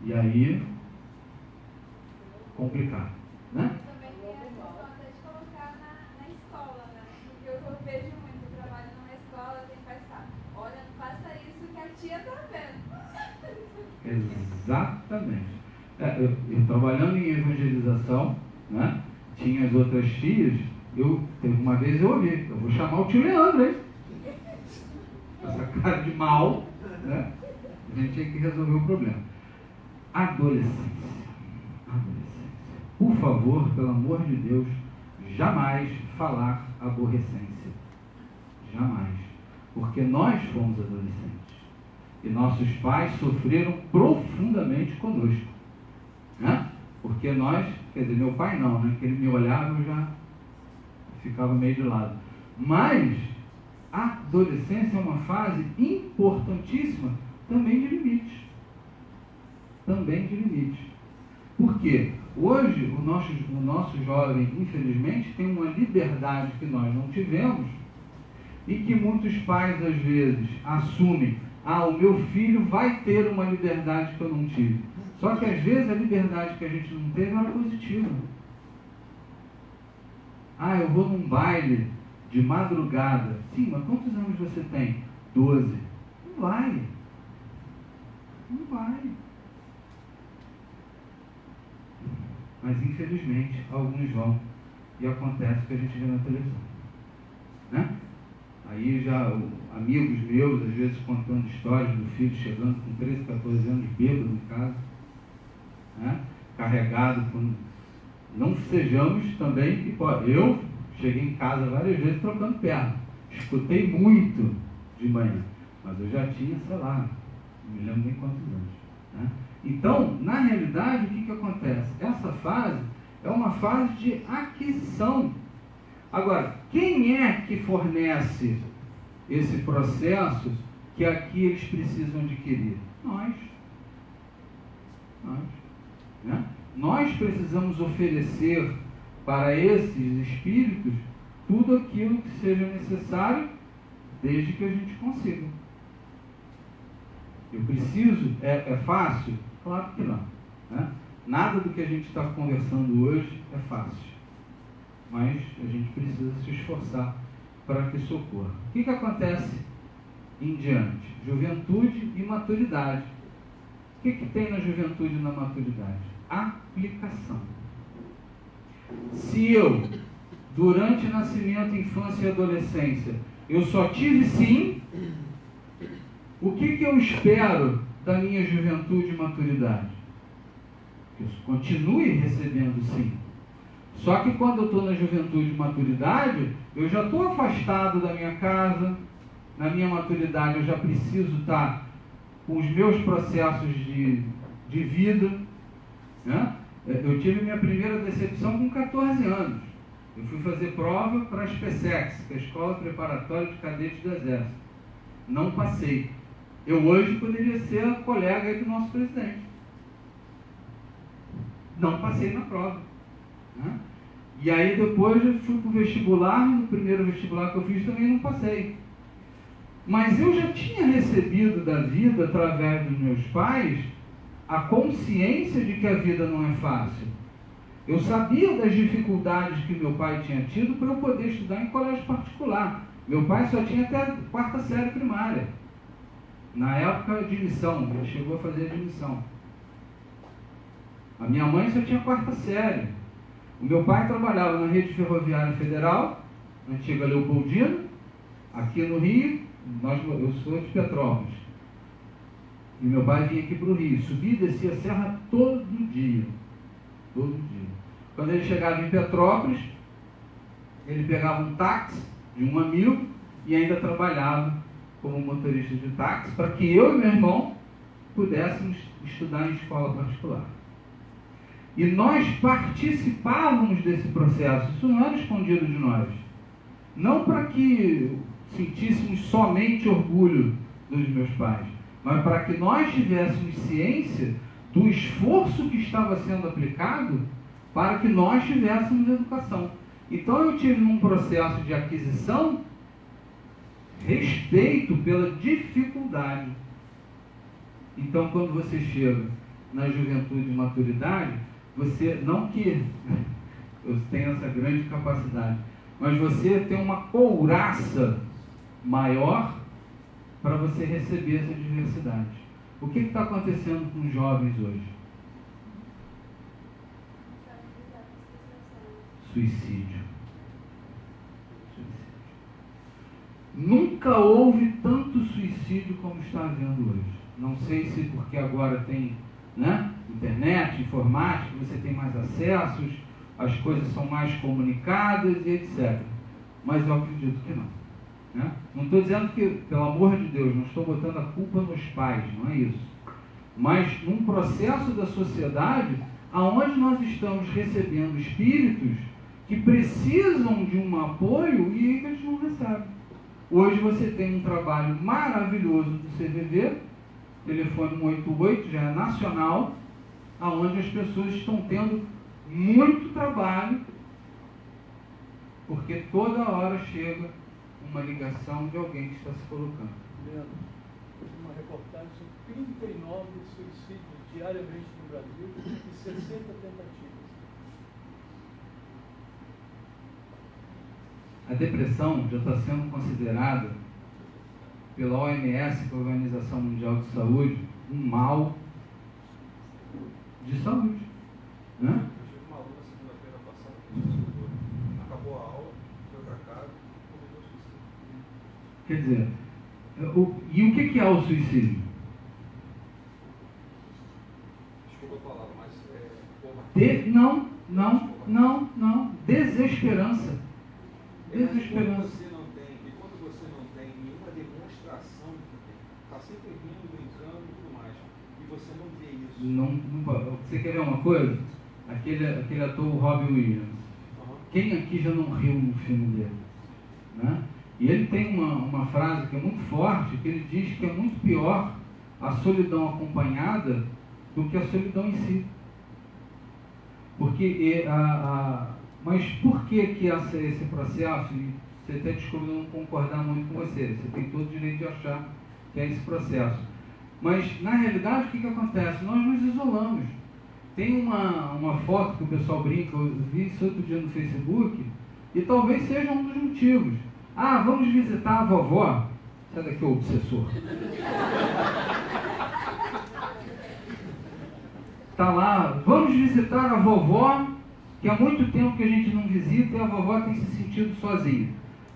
[SPEAKER 1] E aí, complicado, né?
[SPEAKER 3] Também tem a questão até de colocar na escola, né? Porque eu vejo muito, eu trabalho numa escola, tem pais que falam, olha, não faça isso que a tia tá vendo.
[SPEAKER 1] Exatamente. Eu trabalhando em evangelização, né? Tinha as outras tias, teve uma vez eu ouvi, eu vou chamar o tio Leandro, hein? Essa cara de mal, né? A gente tinha que resolver o problema. Adolescência. Por favor, pelo amor de Deus, jamais falar aborrecência. Jamais. Porque nós fomos adolescentes. E nossos pais sofreram profundamente conosco. Né? Porque nós, quer dizer, meu pai não, né? Que ele me olhava, eu já ficava meio de lado. Mas a adolescência é uma fase importantíssima também de limites. Por quê? Hoje, o nosso jovem, infelizmente, tem uma liberdade que nós não tivemos e que muitos pais, às vezes, assumem: o meu filho vai ter uma liberdade que eu não tive. Só que, às vezes, a liberdade que a gente não teve era positiva. Eu vou num baile de madrugada. Sim, mas quantos anos você tem? 12. Não vai. Mas, infelizmente, alguns vão. E acontece o que a gente vê na televisão. Né? Aí já amigos meus, às vezes, contando histórias do filho chegando com 13, 14 anos, bêbado em casa. Né? Carregado por... Não sejamos também... Eu cheguei em casa várias vezes trocando perna. Escutei muito de manhã. Mas eu já tinha, sei lá, não me lembro nem quantos anos. Né? Então, na realidade, o que acontece? Essa fase é uma fase de aquisição. Agora, quem é que fornece esse processo que aqui eles precisam adquirir? Nós. Né? Nós precisamos oferecer para esses espíritos tudo aquilo que seja necessário, desde que a gente consiga. Eu preciso, é fácil? Claro que não. Né? Nada do que a gente está conversando hoje é fácil. Mas a gente precisa se esforçar para que socorra. O que acontece em diante? Juventude e maturidade. O que tem na juventude e na maturidade? Aplicação. Se eu, durante nascimento, infância e adolescência, eu só tive sim, o que eu espero da minha juventude e maturidade? Que eu continue recebendo sim. Só que quando eu estou na juventude e maturidade, eu já estou afastado da minha casa. Na minha maturidade eu já preciso estar com os meus processos de vida. Né? Eu tive minha primeira decepção com 14 anos. Eu fui fazer prova para a SPSEX, que é a Escola Preparatória de Cadetes do Exército. Não passei. Eu hoje poderia ser a colega aí do nosso presidente. Não passei na prova. Né? E aí depois eu fui para o vestibular, no primeiro vestibular que eu fiz também não passei. Mas eu já tinha recebido da vida, através dos meus pais, a consciência de que a vida não é fácil. Eu sabia das dificuldades que meu pai tinha tido para eu poder estudar em colégio particular. Meu pai só tinha até a 4ª série primária. Na época de missão, ele chegou a fazer admissão. A minha mãe só tinha 4ª série. O meu pai trabalhava na Rede Ferroviária Federal, antiga Leopoldina, aqui no Rio. Eu sou de Petrópolis. E meu pai vinha aqui para o Rio, subia e descia a serra todo dia. Todo dia. Quando ele chegava em Petrópolis, ele pegava um táxi de um amigo e ainda trabalhava como motorista de táxi para que eu e meu irmão pudéssemos estudar em escola particular. E nós participávamos desse processo, isso não era escondido de nós. Não para que sentíssemos somente orgulho dos meus pais, mas para que nós tivéssemos ciência do esforço que estava sendo aplicado para que nós tivéssemos educação. Então eu tive num processo de aquisição respeito pela dificuldade. Então quando você chega na juventude e maturidade, você, não que eu tenha essa grande capacidade, mas você tem uma couraça maior para você receber essa diversidade. O que está acontecendo com os jovens hoje? Suicídio. Nunca houve tanto suicídio como está havendo hoje. Não sei se porque agora tem, né, internet, informática, você tem mais acessos, as coisas são mais comunicadas e etc. Mas eu acredito que não. Né? Não estou dizendo que, pelo amor de Deus, não estou botando a culpa nos pais, não é isso. Mas num processo da sociedade, aonde nós estamos recebendo espíritos que precisam de um apoio e eles não recebem. Hoje você tem um trabalho maravilhoso do CVV, telefone 188, já é nacional, aonde as pessoas estão tendo muito trabalho, porque toda hora chega uma ligação de alguém que está se colocando.
[SPEAKER 4] Leandro, uma reportagem sobre 39 suicídios diariamente no Brasil e 60 tentativas.
[SPEAKER 1] A depressão já está sendo considerada pela OMS, que é a Organização Mundial de Saúde, um mal de saúde. Né?
[SPEAKER 2] Eu tive uma aluna segunda-feira passada que se suicidou. Acabou a aula, foi para casa e cometeu suicídio.
[SPEAKER 1] Quer dizer, e o que é o suicídio?
[SPEAKER 2] Desculpa a palavra, mas
[SPEAKER 1] Não. Desesperança. Desesperança.
[SPEAKER 2] Quando você não tem nenhuma demonstração de que está sempre rindo, brincando e tudo mais, e você não vê isso.
[SPEAKER 1] Você quer ver uma coisa? Aquele ator Robin Williams. Quem aqui já não riu no filme dele? Né? E ele tem uma frase que é muito forte, que ele diz que é muito pior a solidão acompanhada do que a solidão em si. Porque mas por que esse processo, e você até descobriu não concordar muito com você tem todo o direito de achar que é esse processo. Mas, na realidade, o que acontece? Nós nos isolamos. Tem uma foto que o pessoal brinca, eu vi isso outro dia no Facebook, e talvez seja um dos motivos. Vamos visitar a vovó. Sai daqui, o obsessor. Está lá, vamos visitar a vovó, que há muito tempo que a gente não visita e a vovó tem se sentido sozinha.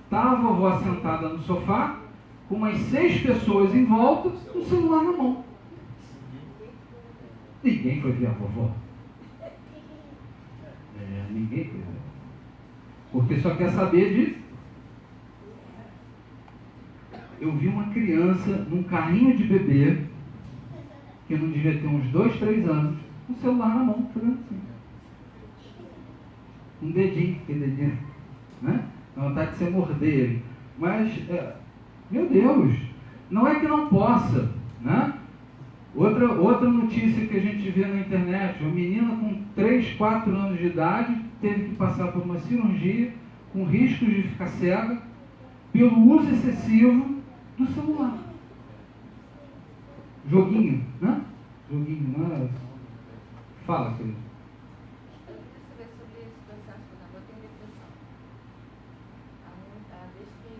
[SPEAKER 1] Está a vovó sentada no sofá, com umas 6 pessoas em volta, com o celular na mão. Ninguém foi ver a vovó. Ninguém foi ver. Porque só quer saber disso. Eu vi uma criança num carrinho de bebê, que não devia ter uns 2, 3 anos, com o celular na mão, fazendo assim. Um dedinho, aquele dedinho, né? Dá vontade de você morder ele. Mas, meu Deus, não é que não possa, né? Outra notícia que a gente vê na internet, uma menina com 3, 4 anos de idade teve que passar por uma cirurgia com riscos de ficar cega pelo uso excessivo do celular. Joguinho, né? Joguinho, né? Fala, querido.
[SPEAKER 5] Eu queria saber sobre esse processo quando eu tenho depressão. Desde que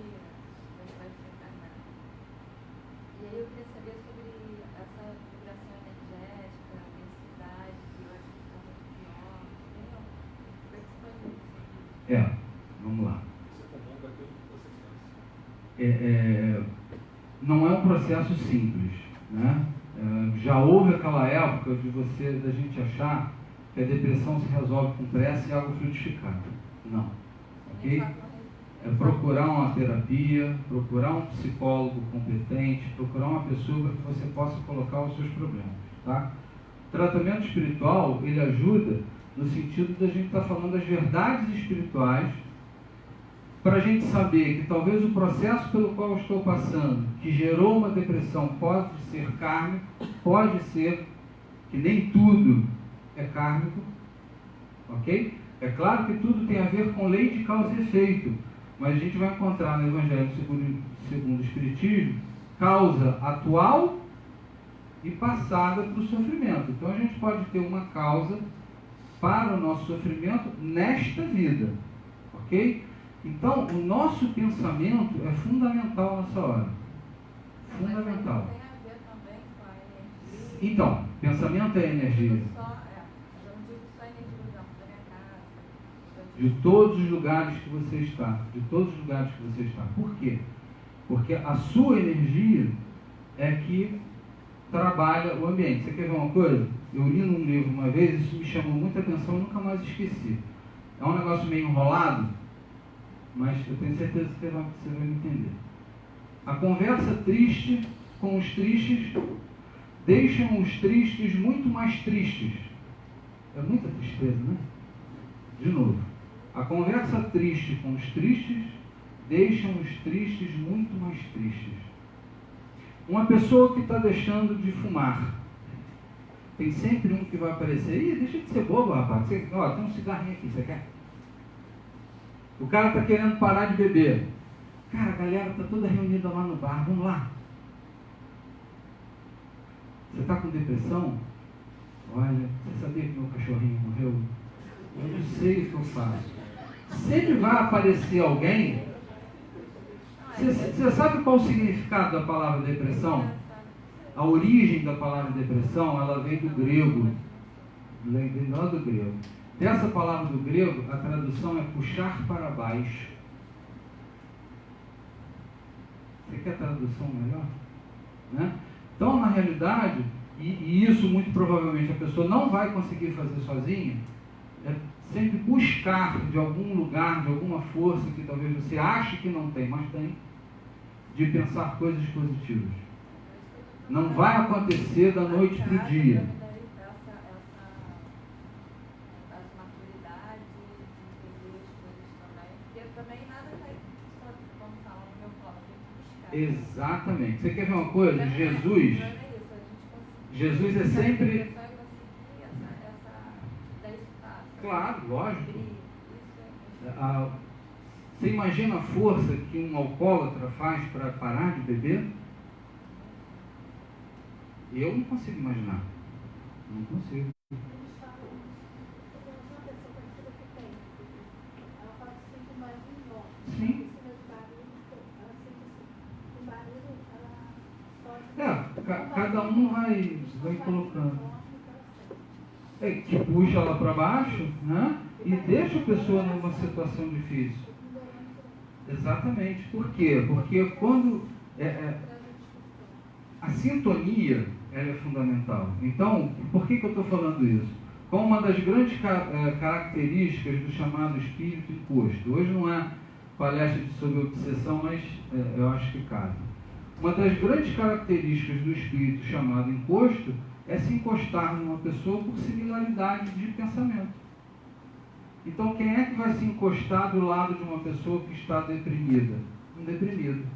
[SPEAKER 1] não é um processo simples, né? Já houve aquela época da gente achar que a depressão se resolve com prece e água frutificada. Não. Ok? É procurar uma terapia, procurar um psicólogo competente, procurar uma pessoa que você possa colocar os seus problemas, tá? O tratamento espiritual, ele ajuda no sentido da gente estar falando das verdades espirituais, para a gente saber que talvez o processo pelo qual eu estou passando, que gerou uma depressão, pode ser kármico, pode ser que nem tudo é kármico, ok? É claro que tudo tem a ver com lei de causa e efeito, mas a gente vai encontrar no Evangelho segundo o Espiritismo causa atual e passada para o sofrimento. Então a gente pode ter uma causa para o nosso sofrimento nesta vida, ok? Então o nosso pensamento é fundamental nessa hora. Fundamental.
[SPEAKER 5] Tem a ver também com a energia.
[SPEAKER 1] Então, pensamento é energia.
[SPEAKER 5] Eu não digo só energia da minha casa.
[SPEAKER 1] De todos os lugares que você está. De todos os lugares que você está. Por quê? Porque a sua energia é que trabalha o ambiente. Você quer ver uma coisa? Eu li num livro uma vez, isso me chamou muita atenção e nunca mais esqueci. É um negócio meio enrolado, mas eu tenho certeza que você vai me entender. A conversa triste com os tristes deixam os tristes muito mais tristes. É muita tristeza, né? De novo. A conversa triste com os tristes deixam os tristes muito mais tristes. Uma pessoa que está deixando de fumar, tem sempre um que vai aparecer. Ih, deixa de ser bobo, rapaz. Tem um cigarrinho aqui, você quer? O cara está querendo parar de beber. Cara, a galera está toda reunida lá no bar. Vamos lá. Você está com depressão? Olha, você sabia que meu cachorrinho morreu? Eu não sei o que eu faço. Sempre vai aparecer alguém. Você sabe qual o significado da palavra depressão? A origem da palavra depressão, ela vem do grego. Vem lá do grego. Dessa palavra do grego, a tradução é puxar para baixo. Você quer a tradução melhor? Né? Então, na realidade, e isso muito provavelmente a pessoa não vai conseguir fazer sozinha, é sempre buscar de algum lugar, de alguma força que talvez você ache que não tem, mas tem, de pensar coisas positivas. Não vai acontecer da noite para o dia. Exatamente. Você quer ver uma coisa? Jesus é sempre... Claro, lógico. Você imagina a força que um alcoólatra faz para parar de beber? Eu não consigo imaginar. Não consigo. Sim. Cada um vai colocando. Que puxa lá para baixo, né? E deixa a pessoa numa situação difícil. Exatamente. Por quê? Porque quando a sintonia ela é fundamental. Então, por que eu estou falando isso? Como uma das grandes características do chamado espírito encosto. Hoje não é palestra sobre obsessão, mas eu acho que cabe. Uma das grandes características do espírito chamado encosto é se encostar numa pessoa por similaridade de pensamento. Então, quem é que vai se encostar do lado de uma pessoa que está deprimida? Um deprimido.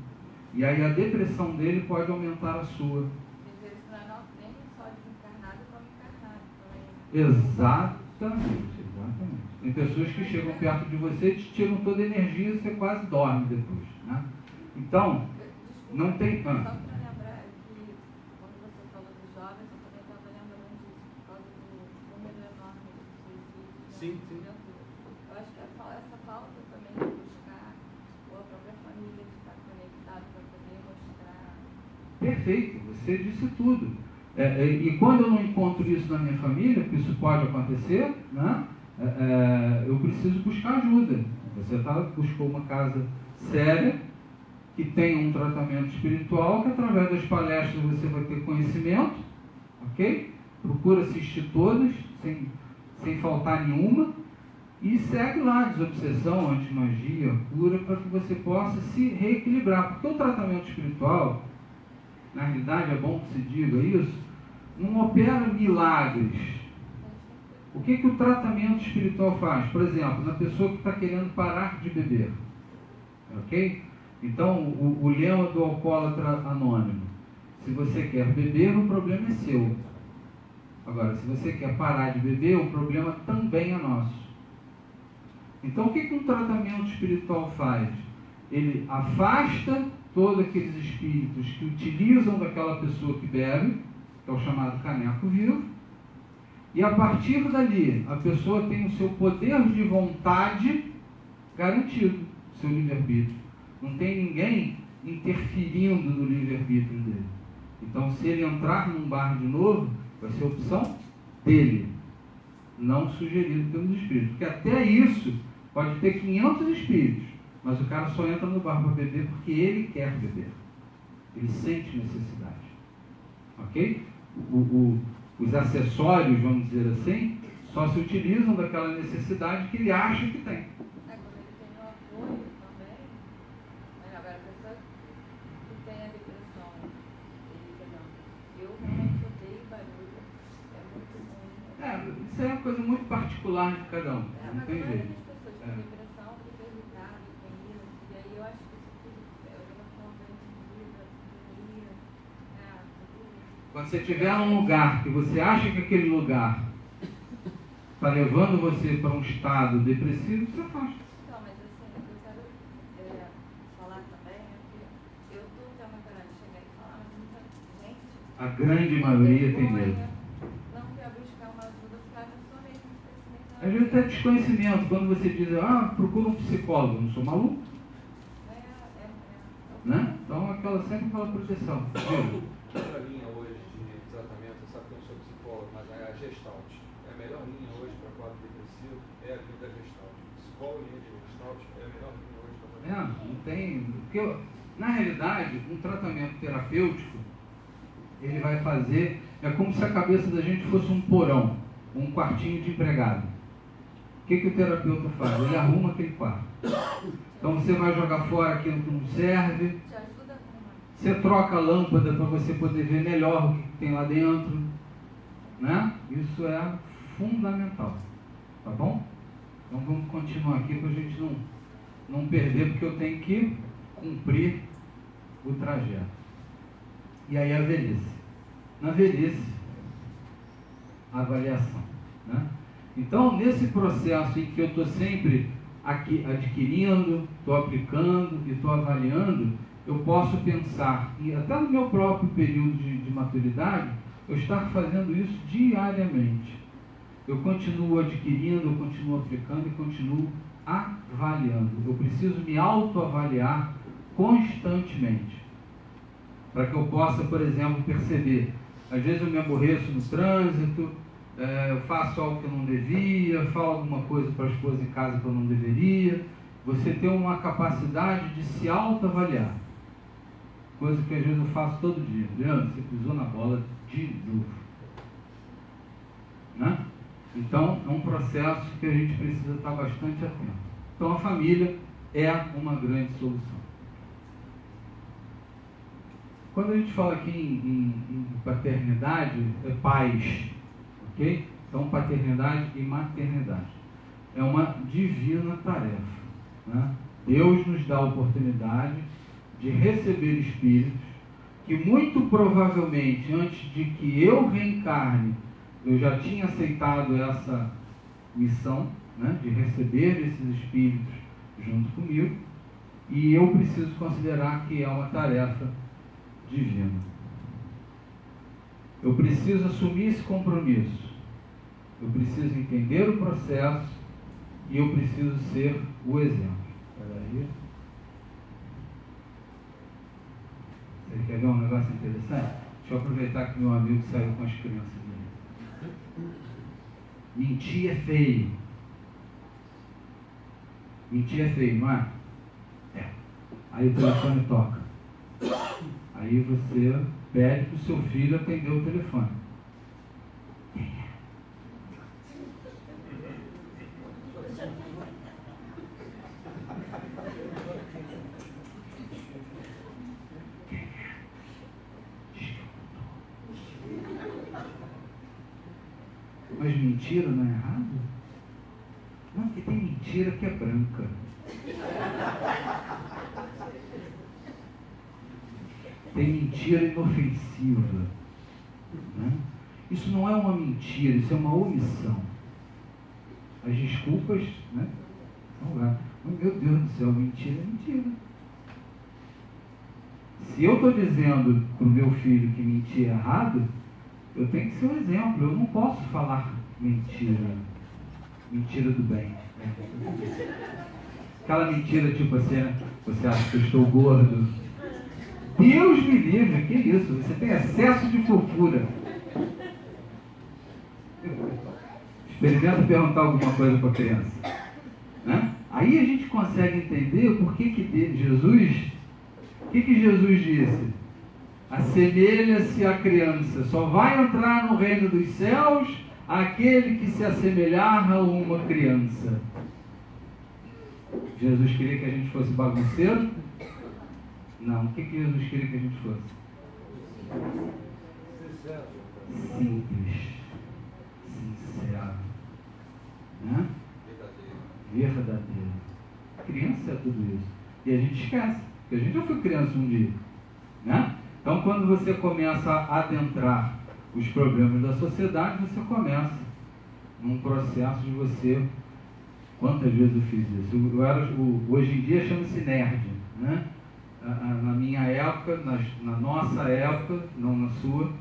[SPEAKER 1] E aí a depressão dele pode aumentar a sua.
[SPEAKER 5] Às vezes não é nem só desencarnado, como encarnado.
[SPEAKER 1] Exatamente. Tem pessoas que chegam perto de você, te tiram toda a energia e você quase dorme depois. Né? Então, não tem...
[SPEAKER 5] Só para lembrar que, quando você falou dos jovens, eu também estava lembrando disso, por causa do número enorme de suicídios.
[SPEAKER 2] Sim.
[SPEAKER 5] Eu acho que essa falta também de buscar, ou a própria família de estar conectado para poder mostrar.
[SPEAKER 1] Perfeito, você disse tudo. E quando eu não encontro isso na minha família, porque isso pode acontecer, né? Eu preciso buscar ajuda. Você buscou uma casa séria, que tenham um tratamento espiritual, que através das palestras você vai ter conhecimento, ok? Procura assistir todas, sem faltar nenhuma, e segue lá, desobsessão, antimagia, cura, para que você possa se reequilibrar. Porque o tratamento espiritual, na realidade, é bom que se diga isso, não opera milagres. O que o tratamento espiritual faz? Por exemplo, na pessoa que está querendo parar de beber, ok? Então, o lema do alcoólatra anônimo: se você quer beber, o problema é seu. Agora, se você quer parar de beber, o problema também é nosso. Então, o que um tratamento espiritual faz? Ele afasta todos aqueles espíritos que utilizam daquela pessoa que bebe, que é o chamado caneco vivo, e a partir dali, a pessoa tem o seu poder de vontade garantido, seu livre-arbítrio. Não tem ninguém interferindo no livre-arbítrio dele. Então, se ele entrar num bar de novo, vai ser opção dele, não sugerido pelos espíritos. Porque até isso pode ter 500 espíritos, mas o cara só entra no bar para beber porque ele quer beber. Ele sente necessidade. Ok? Os acessórios, vamos dizer assim, só se utilizam daquela necessidade que ele acha que tem.
[SPEAKER 5] Quando ele tem o apoio também, agora a pessoa que tem a depressão, eu realmente odeio barulho, é muito ruim.
[SPEAKER 1] Isso é uma coisa muito particular de cada um, não tem jeito.
[SPEAKER 5] As pessoas com depressão ficam irritadas com isso, e aí eu acho que isso tudo é uma vida, sintonia,
[SPEAKER 1] Quando você estiver num lugar que você acha que aquele lugar está levando você para um estado depressivo, você afasta.
[SPEAKER 5] Não, mas assim, eu quero falar também, porque eu estou tendo coragem de chegar e falar, mas muita gente...
[SPEAKER 1] A grande maioria tem medo.
[SPEAKER 5] Não quer buscar uma ajuda por causa da sua mesma esquecimento.
[SPEAKER 1] Às vezes é desconhecimento, quando você diz, procura um psicólogo, eu não sou maluco. Né? Então, sempre aquela proteção.
[SPEAKER 2] Outra linha hoje de tratamento, você sabe que eu não sou psicólogo, mas é a Gestalt. É a melhor linha hoje para quadro depressivo, é a linha da Gestalt. Psicólogo, linha de Gestalt, é a melhor linha hoje para tratamento.
[SPEAKER 1] Não tem... Porque, na realidade, um tratamento terapêutico, ele vai fazer... É como se a cabeça da gente fosse um porão, um quartinho de empregado. O que o terapeuta faz? Ele arruma aquele quarto. Então você vai jogar fora aquilo que não serve.
[SPEAKER 5] Te ajuda a arrumar.
[SPEAKER 1] Você troca a lâmpada para você poder ver melhor o que tem lá dentro. Né? Isso é fundamental. Tá bom? Então vamos continuar aqui para a gente não perder, porque eu tenho que cumprir o trajeto. E aí a velhice. Na velhice, a avaliação. Né? Então, nesse processo em que eu estou sempre aqui adquirindo, estou aplicando e estou avaliando, eu posso pensar, e até no meu próprio período de maturidade, eu estar fazendo isso diariamente. Eu continuo adquirindo, eu continuo aplicando e continuo avaliando. Eu preciso me autoavaliar constantemente, para que eu possa, por exemplo, perceber. Às vezes eu me aborreço no trânsito, eu faço algo que eu não devia, falo alguma coisa para a esposa em casa que eu não deveria. Você tem uma capacidade de se autoavaliar, coisa que às vezes eu faço todo dia. Leandro, você pisou na bola de novo. Né? Então é um processo que a gente precisa estar bastante atento. Então a família é uma grande solução. Quando a gente fala aqui em paternidade, é pais, ok? Então, paternidade e maternidade. É uma divina tarefa. Né? Deus nos dá a oportunidade de receber espíritos que muito provavelmente, antes de que eu reencarne, eu já tinha aceitado essa missão, né, de receber esses espíritos junto comigo, e eu preciso considerar que é uma tarefa divina. Eu preciso assumir esse compromisso. Eu preciso entender o processo e eu preciso ser o exemplo. Espera aí. Você quer ver um negócio interessante? Deixa eu aproveitar que meu amigo saiu com as crianças dele. Mentir é feio. Mentir é feio, não é? É. Aí o telefone toca. Aí você pede para o seu filho atender o telefone. Mas mentira não é errado? Não, porque tem mentira que é branca. Tem mentira inofensiva. Né? Isso não é uma mentira, isso é uma omissão. As desculpas, né? São lá. Meu Deus do céu, mentira é mentira. Se eu estou dizendo para o meu filho que mentir é errado, eu tenho que ser um exemplo. Eu não posso falar mentira. Mentira do bem. Aquela mentira tipo assim, né? Você acha que eu estou gordo? Deus me livre, que isso? Você tem excesso de fofura. Experimenta perguntar alguma coisa para a criança. Né? Aí a gente consegue entender por que Jesus... O que Jesus disse? Assemelha-se à criança. Só vai entrar no reino dos céus aquele que se assemelhar a uma criança. Jesus queria que a gente fosse bagunceiro? Não. O que Jesus queria que a gente fosse? Simples. Sincero. Né? Verdadeiro. Criança é tudo isso. E a gente esquece. Porque a gente já foi criança um dia. Né? Então, quando você começa a adentrar os problemas da sociedade, você começa num processo de você... Quantas vezes eu fiz isso? Hoje em dia chama-se nerd. Né? Na minha época, na nossa época, não na sua,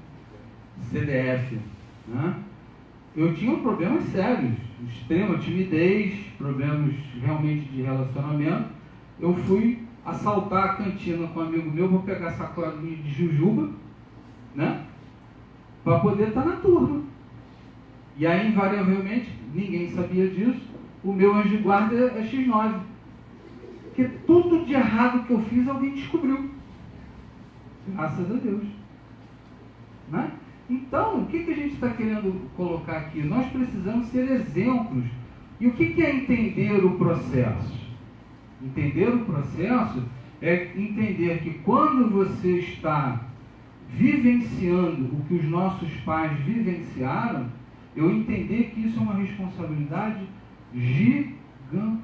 [SPEAKER 1] CDF. Né? Eu tinha problemas sérios, extrema timidez, problemas realmente de relacionamento. Eu fui assaltar a cantina com um amigo meu, vou pegar sacolinha de jujuba, né? Para poder estar na turma. E aí, invariavelmente, ninguém sabia disso, o meu anjo de guarda é X9. Porque tudo de errado que eu fiz, alguém descobriu. Graças a Deus. Né? Então, o que a gente está querendo colocar aqui? Nós precisamos ser exemplos. E o que é entender o processo? Entender o processo é entender que quando você está vivenciando o que os nossos pais vivenciaram, eu entender que isso é uma responsabilidade gigantesca.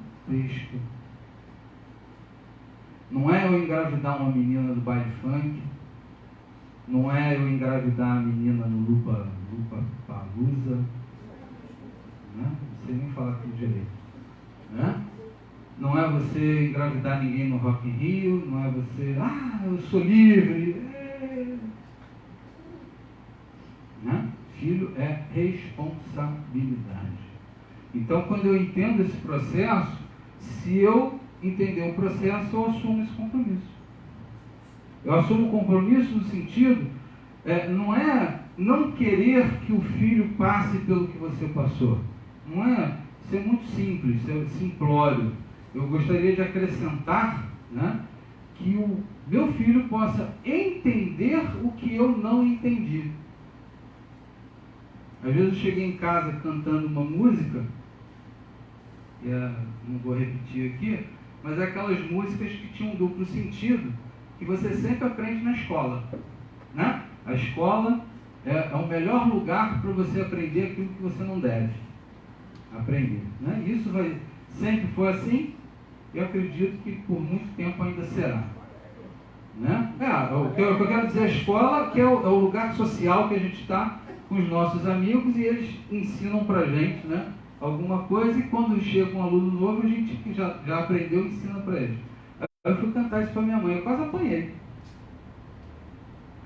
[SPEAKER 1] Não é eu engravidar uma menina do baile funk, não é eu engravidar a menina no Lupa Palusa, né? Não sei nem falar tudo direito, né? Não é você engravidar ninguém no Rock in Rio, não é você, eu sou livre. Né? Filho é responsabilidade. Então, quando eu entendo esse processo, se eu entender o processo, eu assumo esse compromisso. Eu assumo o compromisso no sentido, não é não querer que o filho passe pelo que você passou. Não é, isso é muito simples, isso é simplório. Eu gostaria de acrescentar, né, que o meu filho possa entender o que eu não entendi. Às vezes eu cheguei em casa cantando uma música, não vou repetir aqui, mas é aquelas músicas que tinham um duplo sentido, que você sempre aprende na escola. Né? A escola é o melhor lugar para você aprender aquilo que você não deve aprender. Né? Isso sempre foi assim. Eu acredito que por muito tempo ainda será. Né? O que eu quero dizer, a escola, que é o lugar social que a gente está com os nossos amigos, e eles ensinam para a gente, né, alguma coisa, e quando chega um aluno novo, a gente que já aprendeu, ensina para eles. Eu fui cantar isso para minha mãe, eu quase apanhei.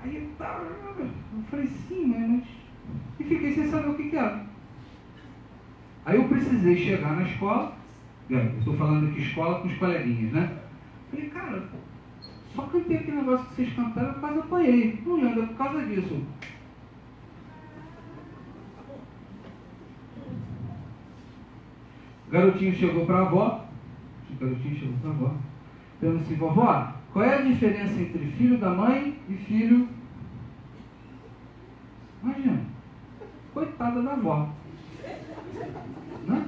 [SPEAKER 1] Aí eu falei, sim, mas... E fiquei sem saber o que era. Aí eu precisei chegar na escola. Eu estou falando aqui escola com os coleguinhas, né? Falei, cara, só cantei aquele negócio que vocês cantaram, eu quase apanhei. Não lembro, é por causa disso. O garotinho chegou para a avó. Perguntou assim, vovó, Qual é a diferença entre filho da mãe e filho... Imagina, coitada da avó. Né?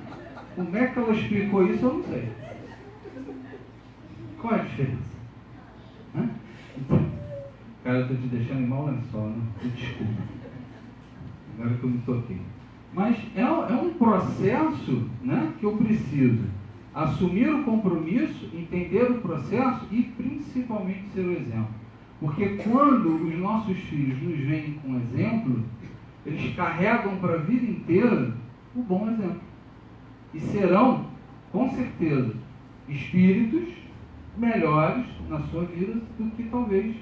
[SPEAKER 1] Como é que ela explicou isso, eu não sei. Qual é a diferença? Né? Então, cara, eu estou te deixando em mau lençol, né? Desculpa. Agora que eu me toquei. Mas é um processo, né, que eu preciso assumir o compromisso, entender o processo e principalmente ser o exemplo. Porque quando os nossos filhos nos veem com exemplo, eles carregam para a vida inteira o bom exemplo. E serão, com certeza, espíritos melhores na sua vida do que talvez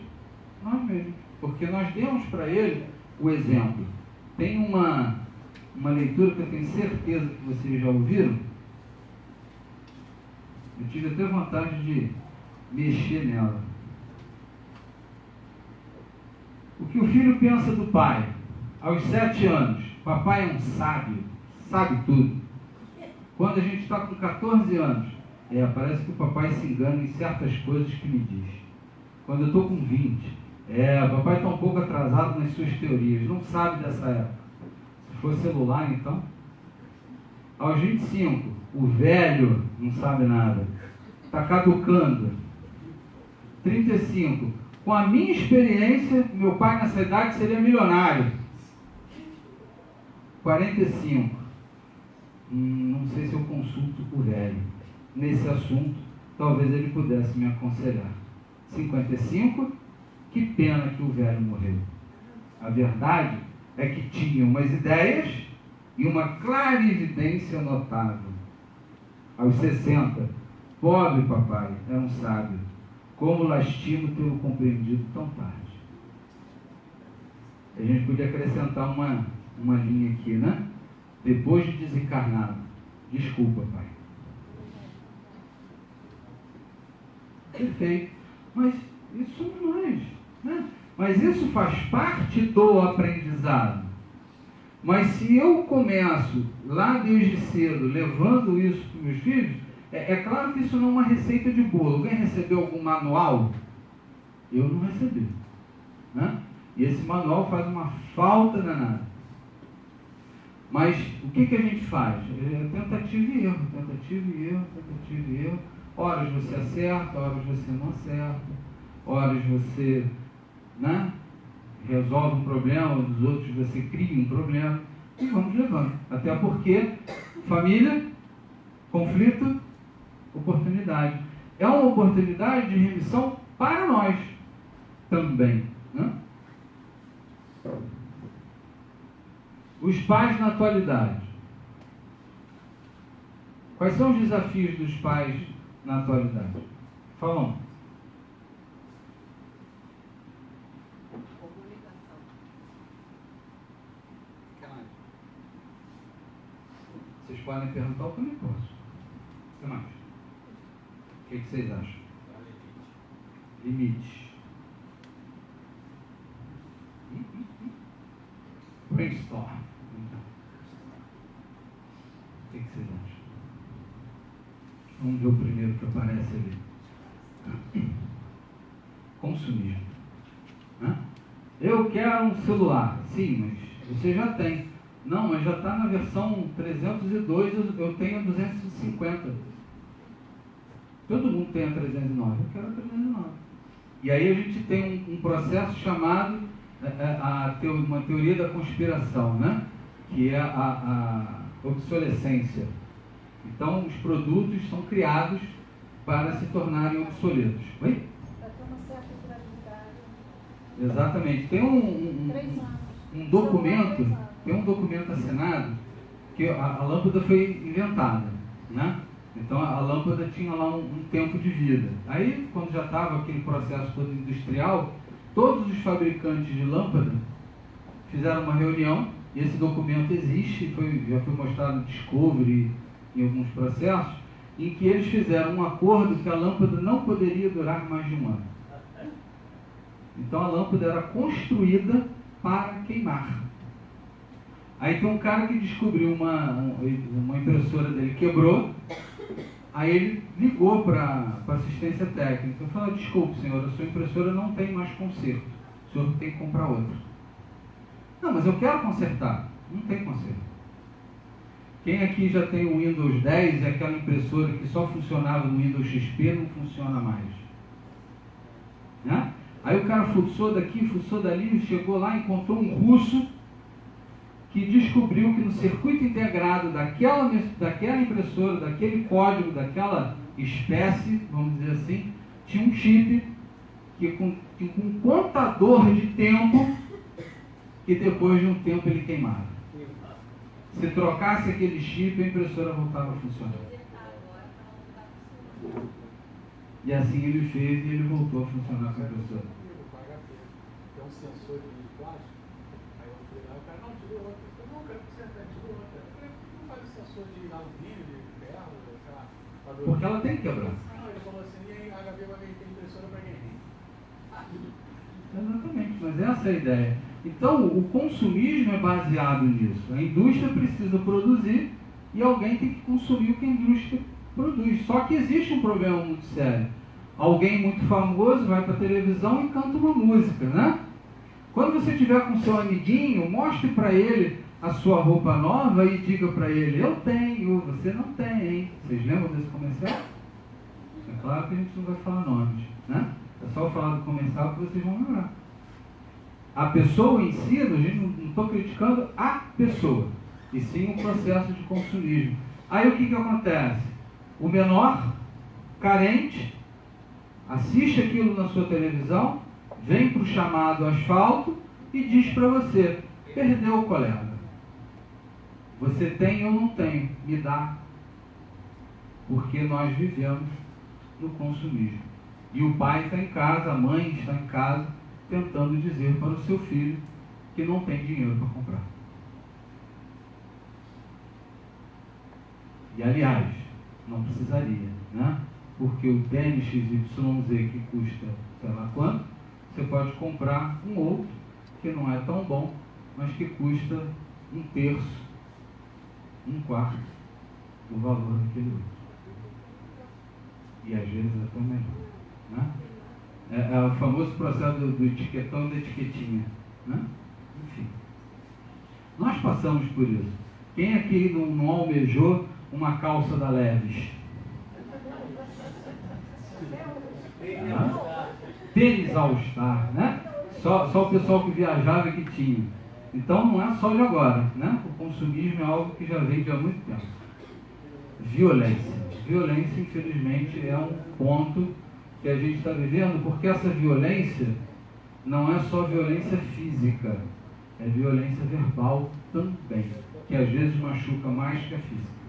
[SPEAKER 1] nós mesmos. Porque nós demos para ele o exemplo. Tem uma leitura que eu tenho certeza que vocês já ouviram. Eu tive até vontade de mexer nela. O que o filho pensa do pai? Aos 7 anos, papai é um sábio, sabe tudo. Quando a gente está com 14 anos, parece que o papai se engana em certas coisas que me diz. Quando eu estou com 20, o papai está um pouco atrasado nas suas teorias, não sabe dessa época. Se for celular, então. Aos 25, o velho não sabe nada, está caducando. 35, com a minha experiência, meu pai nessa idade seria milionário. 45, não sei se eu consulto o velho. Nesse assunto, talvez ele pudesse me aconselhar. 55, que pena que o velho morreu. A verdade é que tinha umas ideias e uma clarividência notável. Aos 60, pobre papai, era um sábio. Como lastimo tê-lo compreendido tão tarde. A gente podia acrescentar uma linha aqui, né? Depois de desencarnado, desculpa, pai. Perfeito. Mas isso somos nós, né? Mas isso faz parte do aprendizado. Mas se eu começo lá desde cedo levando isso para os meus filhos, é claro que isso não é uma receita de bolo. Alguém recebeu algum manual? Eu não recebi, né? E esse manual faz uma falta danada. Mas o que a gente faz? Tentativa e erro, tentativa e erro, tentativa e erro. Horas você acerta, horas você não acerta, horas você, né, resolve um problema, dos outros você cria um problema, e vamos levando. Até porque família, conflito, oportunidade. É uma oportunidade de remissão para nós também, né? Os pais na atualidade. Quais são os desafios dos pais na atualidade? Falam.
[SPEAKER 5] Comunicação.
[SPEAKER 1] Vocês podem perguntar o que eu não posso. O que mais? O que vocês acham? Limites. Brainstorm. O que vocês acham? Vamos ver o primeiro que aparece ali. Consumismo. Eu quero um celular. Sim, mas você já tem. Não, mas já está na versão 302, eu tenho a 250. Todo mundo tem a 309. Eu quero a 309. E aí a gente tem um processo chamado uma teoria da conspiração, né? Que é a obsolescência. Então, os produtos são criados para se tornarem obsoletos. Oi?
[SPEAKER 3] Para ter uma certa durabilidade.
[SPEAKER 1] Exatamente. Tem
[SPEAKER 3] 3 anos.
[SPEAKER 1] um documento assinado que a lâmpada foi inventada, né? Então, a lâmpada tinha lá um tempo de vida. Aí, quando já estava aquele processo todo industrial, todos os fabricantes de lâmpada fizeram uma reunião, e esse documento existe, já foi mostrado no Discovery, em alguns processos, em que eles fizeram um acordo que a lâmpada não poderia durar mais de 1 ano. Então a lâmpada era construída para queimar. Aí tem um cara que descobriu uma impressora dele, quebrou, Aí ele ligou para a assistência técnica e falou: desculpe, senhor, a sua impressora não tem mais conserto. O senhor tem que comprar outra. Não, mas eu quero consertar. Não tem conserto. Quem aqui já tem o Windows 10 e aquela impressora que só funcionava no Windows XP não funciona mais? Né? Aí o cara fuçou daqui, fuçou dali, chegou lá e encontrou um russo que descobriu que no circuito integrado daquela impressora, daquele código, daquela espécie, vamos dizer assim, tinha um chip que com um contador de tempo, que depois de um tempo ele queimava. Se trocasse aquele chip, a impressora voltava a funcionar. E assim ele fez e ele voltou a funcionar com a impressora.
[SPEAKER 4] Tem um sensor de plástico, aí eu fui lá, o cara, não, tirou outra. Eu falei, não, cara, consertar, tirou outra. Eu falei, por que não faz o sensor de alumínio, de ferro, sei lá?
[SPEAKER 1] Porque ela tem que quebrar.
[SPEAKER 4] Não, ele falou assim, e aí a HB vai vender impressora para quem?
[SPEAKER 1] Exatamente, mas essa é a ideia. Então, o consumismo é baseado nisso. A indústria precisa produzir e alguém tem que consumir o que a indústria produz. Só que existe um problema muito sério. Alguém muito famoso vai para a televisão e canta uma música, né? Quando você estiver com seu amiguinho, mostre para ele a sua roupa nova e diga para ele: eu tenho, você não tem. Vocês lembram desse comercial? É claro que a gente não vai falar nomes, né? É só eu falar do comercial que vocês vão lembrar. A pessoa em si, a gente não estou criticando a pessoa, e sim o processo de consumismo. Aí o que acontece? O menor, carente, assiste aquilo na sua televisão, vem para o chamado asfalto e diz para você: perdeu o colega. Você tem ou não tem? Me dá. Porque nós vivemos no consumismo. E o pai está em casa, a mãe está em casa, tentando dizer para o seu filho que não tem dinheiro para comprar. E aliás, não precisaria, né? Porque o tênis XYZ que custa sei lá quanto, você pode comprar um outro que não é tão bom, mas que custa 1/3, 1/4 do valor daquele outro. E às vezes até melhor, né? É o famoso processo do etiquetão e da etiquetinha, né? Enfim, nós passamos por isso. Quem aqui não almejou uma calça da Levi's? Tênis All-Star, né? Só o pessoal que viajava que tinha. Então não é só de agora, né? O consumismo é algo que já vem de há muito tempo. Violência. Violência, infelizmente, é um ponto que a gente está vivendo, porque essa violência não é só violência física, é violência verbal também, que às vezes machuca mais que a física.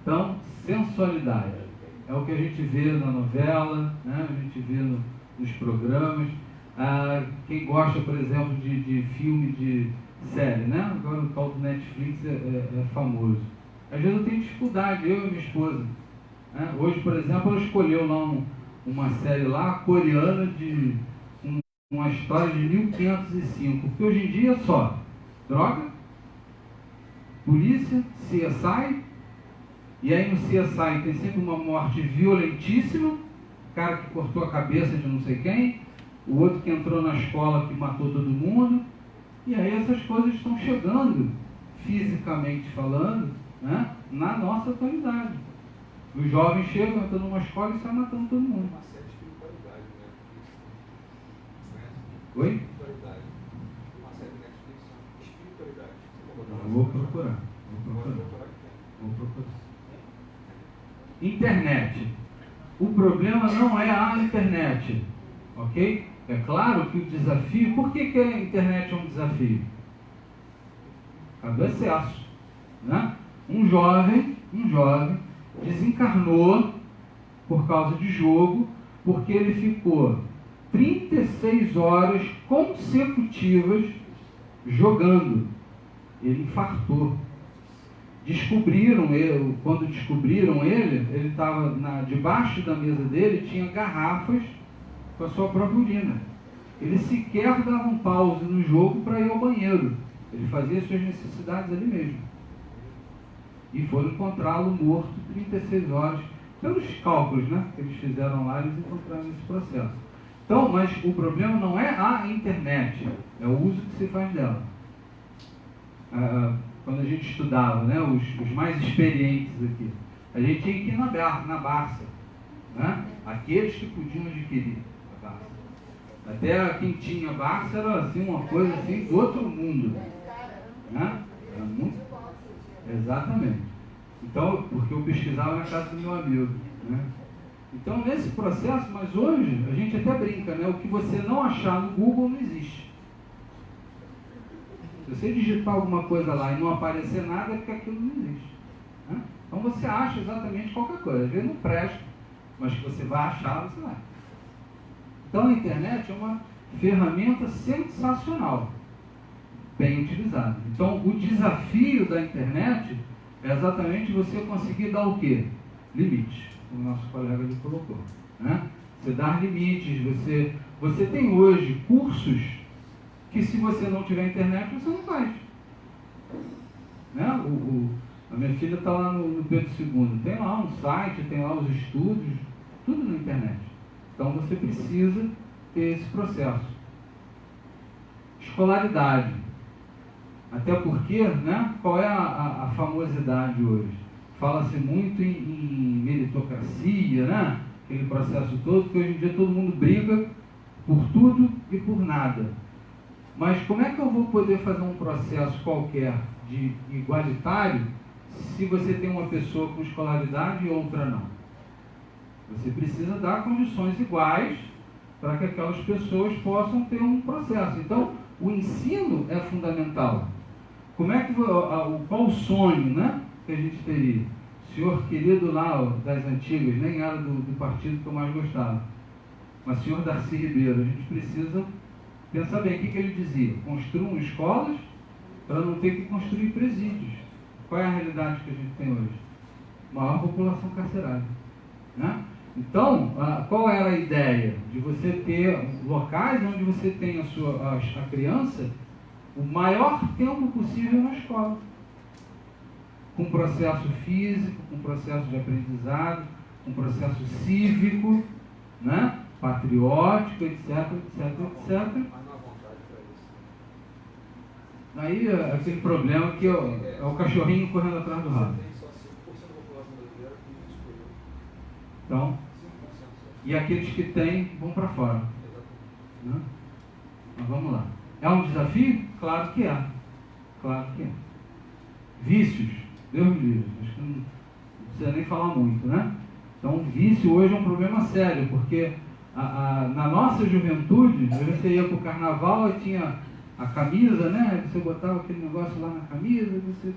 [SPEAKER 1] Então, sensualidade é o que a gente vê na novela, né? A gente vê nos programas. Quem gosta, por exemplo, de filme de série, né? Agora o tal do Netflix é famoso. Às vezes eu tenho dificuldade, eu e minha esposa. Né? Hoje, por exemplo, ela escolheu lá uma série lá coreana de uma história de 1505, porque hoje em dia é só droga, polícia, CSI, e aí no CSI tem sempre uma morte violentíssima, o cara que cortou a cabeça de não sei quem, o outro que entrou na escola que matou todo mundo, e aí essas coisas estão chegando, fisicamente falando, né, na nossa atualidade. Os jovens chegam, entram numa escola e saem matando todo mundo.
[SPEAKER 2] Uma série de espiritualidade, né?
[SPEAKER 1] Oi?
[SPEAKER 2] Espiritualidade. Uma série de Netflix, espiritualidade.
[SPEAKER 1] Vou procurar. Internet. O problema não é a internet, ok? É claro que o desafio... Por que a internet é um desafio? Por causa do excesso, né? Um jovem desencarnou por causa de jogo, porque ele ficou 36 horas consecutivas jogando. Ele infartou. Quando descobriram ele estava debaixo da mesa dele, tinha garrafas com a sua própria urina. Ele sequer dava um pause no jogo para ir ao banheiro. Ele fazia suas necessidades ali mesmo. e foram encontrá-lo morto 36 horas, pelos cálculos, né, que eles fizeram lá, eles encontraram esse processo. Então, mas o problema não é a internet, é o uso que se faz dela. Quando a gente estudava, né, os mais experientes aqui, a gente tinha que ir na Barça, né, aqueles que podiam adquirir a Barça. Até quem tinha Barça era assim, uma coisa assim, do outro mundo. Né? Era muito... Exatamente. Então, porque eu pesquisava na casa do meu amigo. Né? Então, nesse processo, mas hoje, a gente até brinca, né? O que você não achar no Google não existe. Se você digitar alguma coisa lá e não aparecer nada, é porque aquilo não existe. Né? Então, você acha exatamente qualquer coisa. Às vezes não presta, mas que você vai achar, você vai. Então, a internet é uma ferramenta sensacional, bem utilizada. Então, o desafio da internet é exatamente você conseguir dar o quê? Limites, como o nosso colega ali colocou. Né? Você dar limites, você tem hoje cursos que se você não tiver internet, você não faz. Né? A minha filha está lá no Pedro II, tem lá um site, tem lá os estudos, tudo na internet. Então você precisa ter esse processo. Escolaridade. Até porque, né, qual é a famosidade hoje? Fala-se muito em meritocracia, né? Aquele processo todo, que hoje em dia todo mundo briga por tudo e por nada. Mas como é que eu vou poder fazer um processo qualquer de igualitário se você tem uma pessoa com escolaridade e outra não? Você precisa dar condições iguais para que aquelas pessoas possam ter um processo. Então, o ensino é fundamental. Como é que, qual o sonho, né, que a gente teria? O senhor querido lá, das antigas, nem era do partido que eu mais gostava, mas o senhor Darcy Ribeiro, a gente precisa pensar bem, o que ele dizia? Construam escolas para não ter que construir presídios. Qual é a realidade que a gente tem hoje? Maior população carcerária. Né? Então, qual era a ideia? De você ter locais onde você tem a criança o maior tempo possível na escola. Com processo físico, com processo de aprendizado, com processo cívico, né? Patriótico, etc, etc, etc.
[SPEAKER 2] Mas não há vontade para isso.
[SPEAKER 1] Aí aquele problema que é o cachorrinho correndo atrás do rabo.
[SPEAKER 2] Você tem só 5% da população brasileira que escolheu.
[SPEAKER 1] Então,
[SPEAKER 2] 5% só.
[SPEAKER 1] e aqueles que têm vão para fora. Né? Mas vamos lá. É um desafio? Claro que é. Claro que é. Vícios. Deus me livre. Acho que não precisa nem falar muito, né? Então, vício hoje é um problema sério, porque na nossa juventude, você ia para o carnaval e tinha a camisa, né? Você botava aquele negócio lá na camisa, você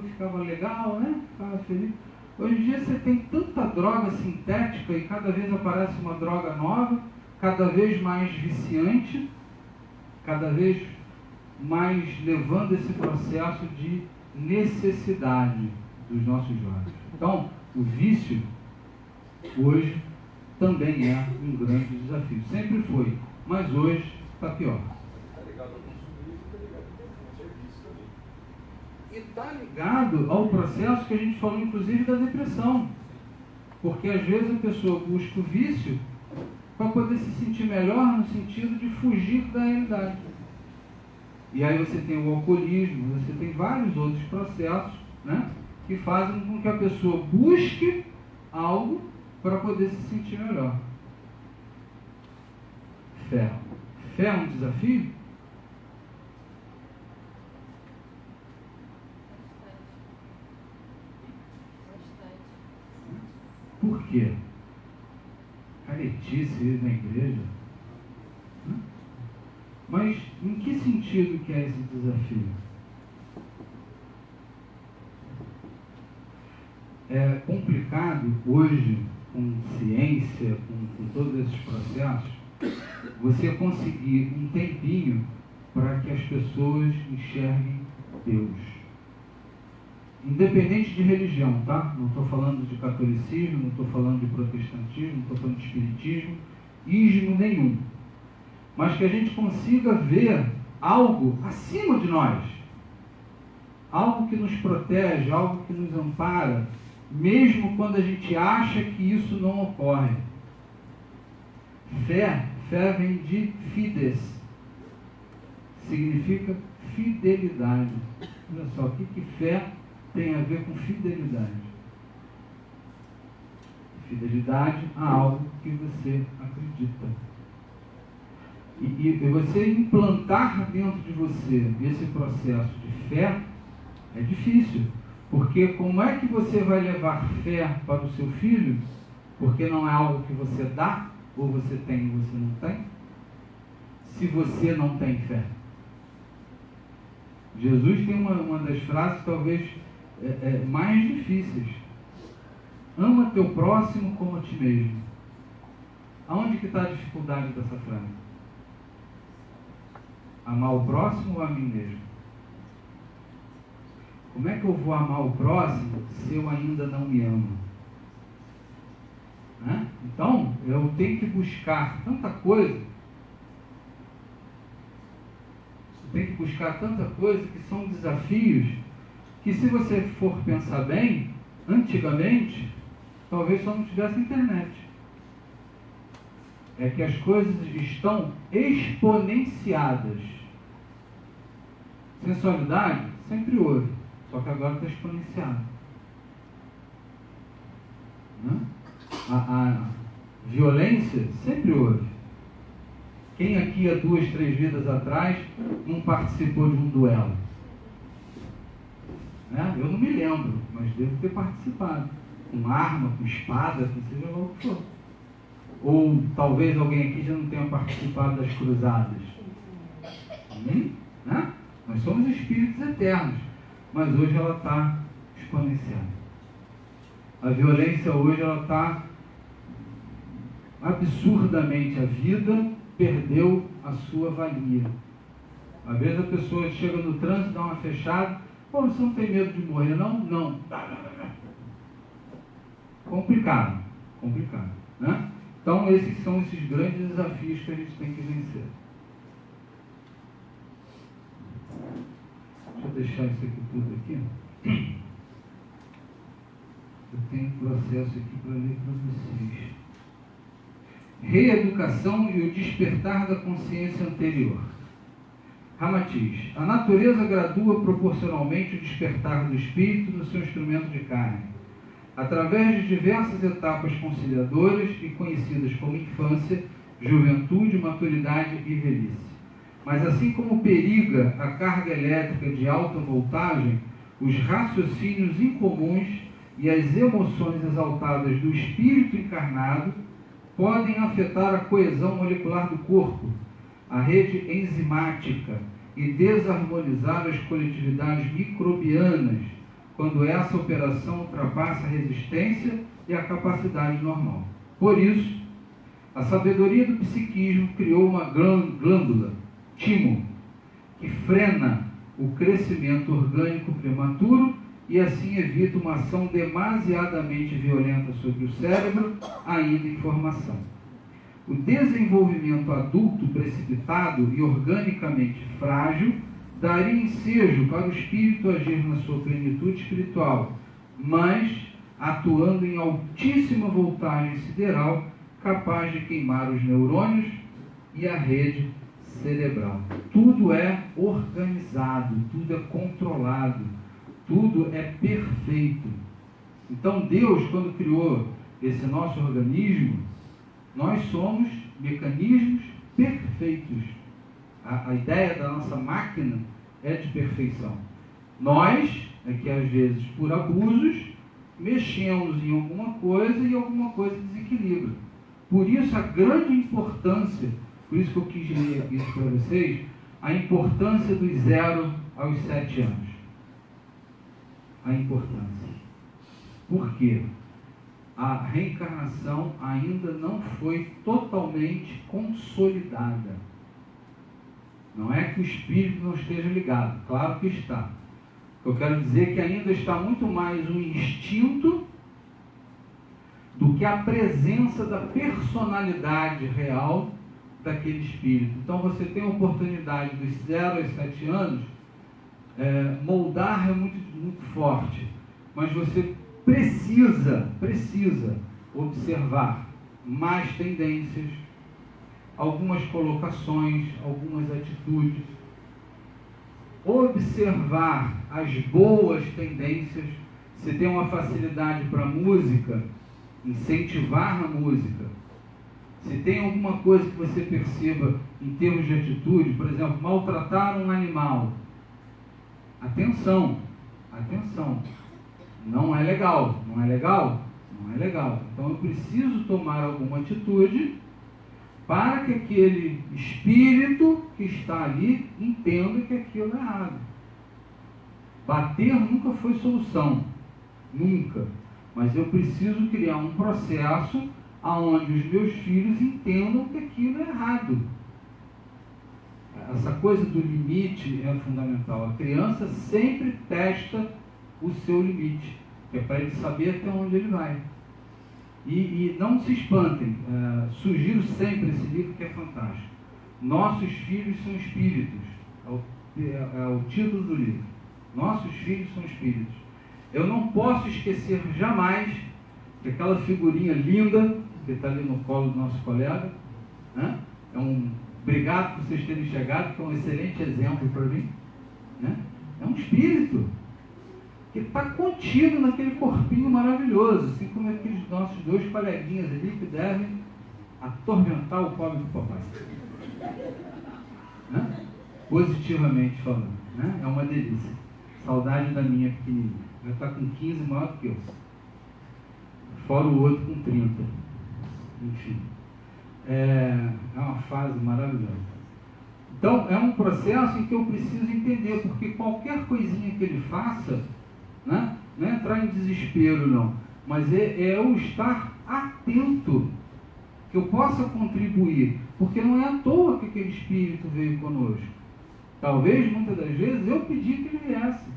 [SPEAKER 1] ficava legal, né? Ficava feliz. Hoje em dia você tem tanta droga sintética e cada vez aparece uma droga nova, cada vez mais viciante, cada vez mais levando esse processo de necessidade dos nossos jovens. Então, o vício hoje também é um grande desafio. Sempre foi, mas hoje está pior.
[SPEAKER 2] Está ligado ao consumismo, está ligado ao serviço também.
[SPEAKER 1] E está ligado ao processo que a gente falou, inclusive, da depressão. Porque às vezes a pessoa busca o vício para poder se sentir melhor, no sentido de fugir da realidade. E aí você tem o alcoolismo, você tem vários outros processos, né, que fazem com que a pessoa busque algo para poder se sentir melhor. Fé. Fé é um desafio? Por quê? Caretice ir na igreja? Mas em que sentido que é esse desafio? É complicado hoje, com ciência, com todos esses processos, você conseguir um tempinho para que as pessoas enxerguem Deus. Independente de religião, tá? Não estou falando de catolicismo, não estou falando de protestantismo, não estou falando de espiritismo, ismo nenhum. Mas que a gente consiga ver algo acima de nós. algo que nos protege, algo que nos ampara, mesmo quando a gente acha que isso não ocorre. Fé vem de fides, significa fidelidade. Olha só, o que fé tem a ver com fidelidade? Fidelidade a algo que você acredita. E você implantar dentro de você esse processo de fé é difícil. Porque como é que você vai levar fé para o seu filho? Porque não é algo que você dá, ou você tem ou você não tem? Se você não tem fé. Jesus tem uma das frases talvez mais difíceis. Ama teu próximo como a ti mesmo. Aonde que está a dificuldade dessa frase? Amar o próximo ou a mim mesmo? Como é que eu vou amar o próximo se eu ainda não me amo? Né? Então, eu tenho que buscar tanta coisa. Tem que buscar tanta coisa que são desafios que, se você for pensar bem, antigamente, talvez só não tivesse internet. É que as coisas estão exponenciadas. Sensualidade sempre houve, só que agora está exponenciada. Né? A violência sempre houve. Quem aqui há 2, 3 vidas atrás não participou de um duelo? Né? Eu não me lembro, mas devo ter participado. Com arma, com espada, com seja lá o que for. Ou talvez alguém aqui já não tenha participado das cruzadas. Né? Nós somos espíritos eternos, mas hoje ela está exponenciada. A violência hoje ela está absurdamente, a vida perdeu a sua valia. Às vezes a pessoa chega no trânsito, dá uma fechada, pô, você não tem medo de morrer, não? Não. Complicado, né? Então esses são esses grandes desafios que a gente tem que vencer. Deixa eu deixar isso aqui tudo aqui. Eu tenho um processo aqui para ler para vocês. Reeducação e o despertar da consciência anterior. Ramatiz. A natureza gradua proporcionalmente o despertar do espírito no seu instrumento de carne, através de diversas etapas conciliadoras e conhecidas como infância, juventude, maturidade e velhice. Mas assim como periga a carga elétrica de alta voltagem, os raciocínios incomuns e as emoções exaltadas do espírito encarnado podem afetar a coesão molecular do corpo, a rede enzimática e desarmonizar as coletividades microbianas, quando essa operação ultrapassa a resistência e a capacidade normal. Por isso, a sabedoria do psiquismo criou uma glândula, timo, que frena o crescimento orgânico prematuro e assim evita uma ação demasiadamente violenta sobre o cérebro, ainda em formação. O desenvolvimento adulto precipitado e organicamente frágil daria ensejo para o espírito agir na sua plenitude espiritual, mas atuando em altíssima voltagem sideral, capaz de queimar os neurônios e a rede cerebral. Tudo é organizado, tudo é controlado, tudo é perfeito. Então Deus, quando criou esse nosso organismo, nós somos mecanismos perfeitos. A ideia da nossa máquina é de perfeição. Nós, é que às vezes por abusos, mexemos em alguma coisa e alguma coisa desequilibra. Por isso a grande importância, por isso que eu quis ler isso para vocês, a importância dos 0 aos 7 anos. A importância. Por quê? A reencarnação ainda não foi totalmente consolidada. Não é que o espírito não esteja ligado, claro que está. Eu quero dizer que ainda está muito mais um instinto do que a presença da personalidade real daquele espírito. Então você tem a oportunidade dos 0 aos 7 anos moldar é muito forte, mas você precisa observar mais tendências, algumas colocações, algumas atitudes, observar as boas tendências. Se tem uma facilidade para música, incentivar a música. Se tem alguma coisa que você perceba em termos de atitude, por exemplo, maltratar um animal, atenção, não é legal. Então eu preciso tomar alguma atitude para que aquele espírito que está ali entenda que aquilo é errado. Bater nunca foi solução, nunca. Mas eu preciso criar um processo onde os meus filhos entendam que aquilo é errado. Essa coisa do limite é fundamental. A criança sempre testa o seu limite, que é para ele saber até onde ele vai. E não se espantem, sugiro sempre esse livro que é fantástico. Nossos filhos são espíritos, é o título do livro. Nossos filhos são espíritos. Eu não posso esquecer jamais que aquela figurinha linda que está ali no colo do nosso colega, né? Obrigado por vocês terem chegado, que é um excelente exemplo para mim, né? É um espírito que está contido naquele corpinho maravilhoso, assim como aqueles nossos dois coleguinhas ali que devem atormentar o pobre do papai, né? Positivamente falando, né? É uma delícia. Saudade da minha pequenininha. Ela está com 15, maior do que eu, fora o outro com 30. Enfim, é uma fase maravilhosa. Então é um processo em que eu preciso entender, porque qualquer coisinha que ele faça, né, não é entrar em desespero não, mas é eu estar atento, que eu possa contribuir, porque não é à toa que aquele espírito veio conosco. Talvez muitas das vezes eu pedi que ele viesse,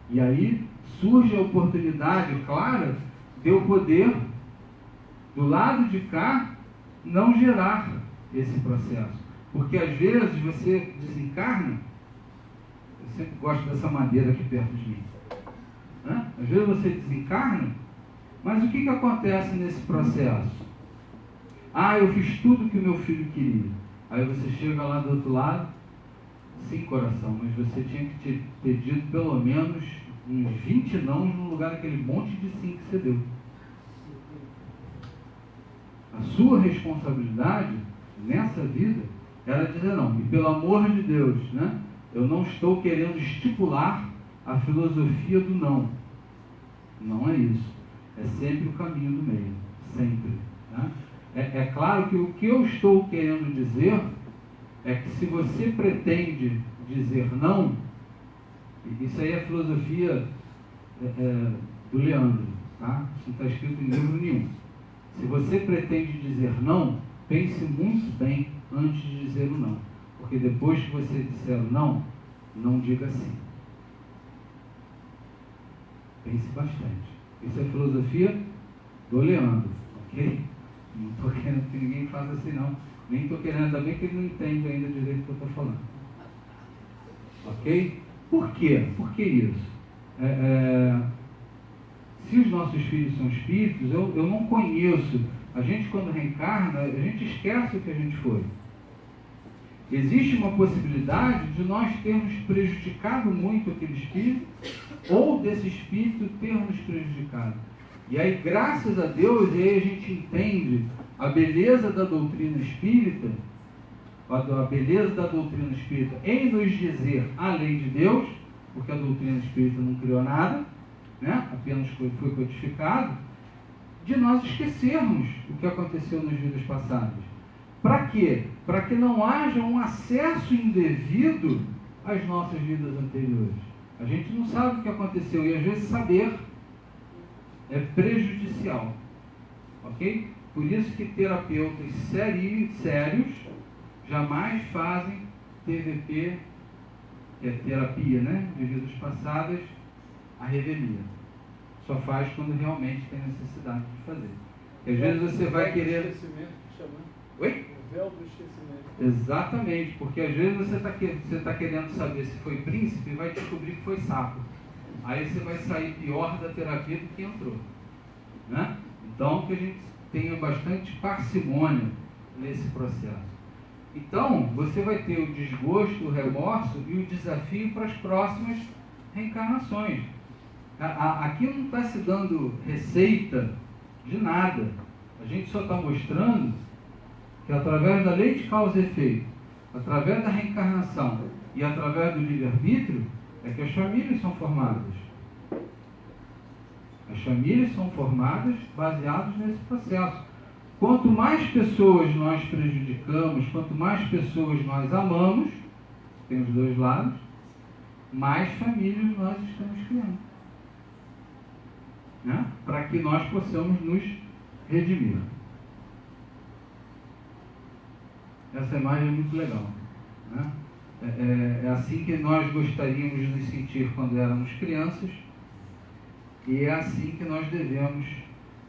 [SPEAKER 1] e aí surge a oportunidade clara de eu poder, do lado de cá, não gerar esse processo, porque às vezes você desencarna. Eu sempre gosto dessa madeira aqui perto de mim, né? Às vezes você desencarna, mas o que acontece nesse processo? Eu fiz tudo que o meu filho queria. Aí você chega lá do outro lado, sim, coração, mas você tinha que ter dito pelo menos uns 20 não no lugar daquele monte de sim que você deu. A sua responsabilidade nessa vida era dizer não. E pelo amor de Deus, né? Eu não estou querendo estipular a filosofia do não. Não é isso. É sempre o caminho do meio. Sempre. Né? É claro que o que eu estou querendo dizer é que se você pretende dizer não, isso aí é a filosofia do Leandro, tá? Isso não está escrito em livro nenhum. Se você pretende dizer não, pense muito bem antes de dizer o não. Porque depois que você disser o não, não diga sim. Pense bastante. Isso é a filosofia do Leandro, ok? Não estou querendo que ninguém faça assim não. Nem estou querendo também que ele não entende ainda direito o que eu estou falando. Ok? Por quê? Por que isso? Se os nossos filhos são espíritos, eu não conheço. A gente, quando reencarna, a gente esquece o que a gente foi. Existe uma possibilidade de nós termos prejudicado muito aquele espírito, ou desse espírito ter nos prejudicado. E aí, graças a Deus, aí a gente entende a beleza da doutrina espírita, em nos dizer a lei de Deus, porque a doutrina espírita não criou nada, né? Apenas foi codificado, de nós esquecermos o que aconteceu nas vidas passadas. Para quê? Para que não haja um acesso indevido às nossas vidas anteriores. A gente não sabe o que aconteceu, e às vezes saber é prejudicial. Ok? Por isso que terapeutas sérios jamais fazem TVP, que é terapia, né, de vidas passadas, a revelia. Só faz quando realmente tem necessidade de fazer. Porque às vezes você vai querer... Oi?
[SPEAKER 4] véu do esquecimento.
[SPEAKER 1] Exatamente, porque às vezes você está querendo saber se foi príncipe e vai descobrir que foi sapo. Aí você vai sair pior da terapia do que entrou. Né? Então, que a gente tenha bastante parcimônia nesse processo. Então, você vai ter o desgosto, o remorso e o desafio para as próximas reencarnações. Aqui não está se dando receita de nada. A gente só está mostrando que através da lei de causa e efeito, através da reencarnação e através do livre-arbítrio, é que as famílias são formadas. As famílias são formadas baseadas nesse processo. Quanto mais pessoas nós prejudicamos, quanto mais pessoas nós amamos, tem os dois lados, mais famílias nós estamos criando. Né? Para que nós possamos nos redimir. Essa imagem é muito legal. Né? É assim que nós gostaríamos de nos sentir quando éramos crianças, e é assim que nós devemos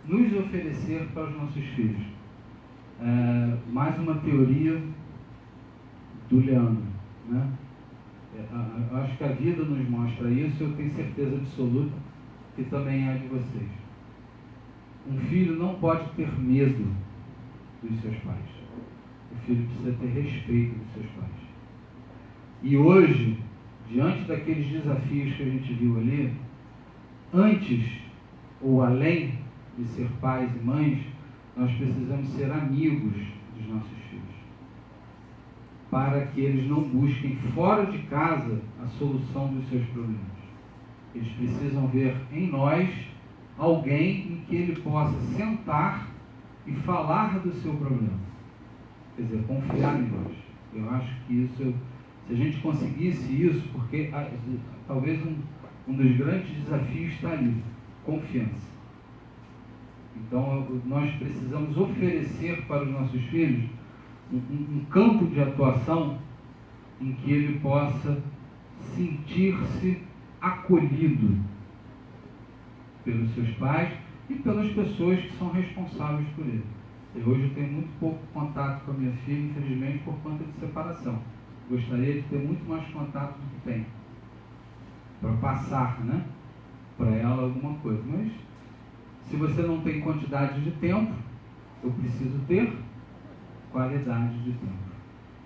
[SPEAKER 1] nos oferecer para os nossos filhos. Mais uma teoria do Leandro. Né? Acho que a vida nos mostra isso, eu tenho certeza absoluta que também é de vocês. Um filho não pode ter medo dos seus pais. O filho precisa ter respeito dos seus pais. E hoje, diante daqueles desafios que a gente viu ali, antes ou além de ser pais e mães, nós precisamos ser amigos dos nossos filhos, para que eles não busquem fora de casa a solução dos seus problemas. Eles precisam ver em nós alguém em que ele possa sentar e falar do seu problema. Quer dizer, confiar em nós. Eu acho que isso, se a gente conseguisse isso, porque talvez um dos grandes desafios está ali, confiança. Então, nós precisamos oferecer para os nossos filhos um campo de atuação em que ele possa sentir-se acolhido pelos seus pais e pelas pessoas que são responsáveis por ele. Hoje eu tenho muito pouco contato com a minha filha, infelizmente, por conta de separação. Gostaria de ter muito mais contato do que tenho, para passar, né, para ela alguma coisa. Mas, se você não tem quantidade de tempo, eu preciso ter qualidade de tempo.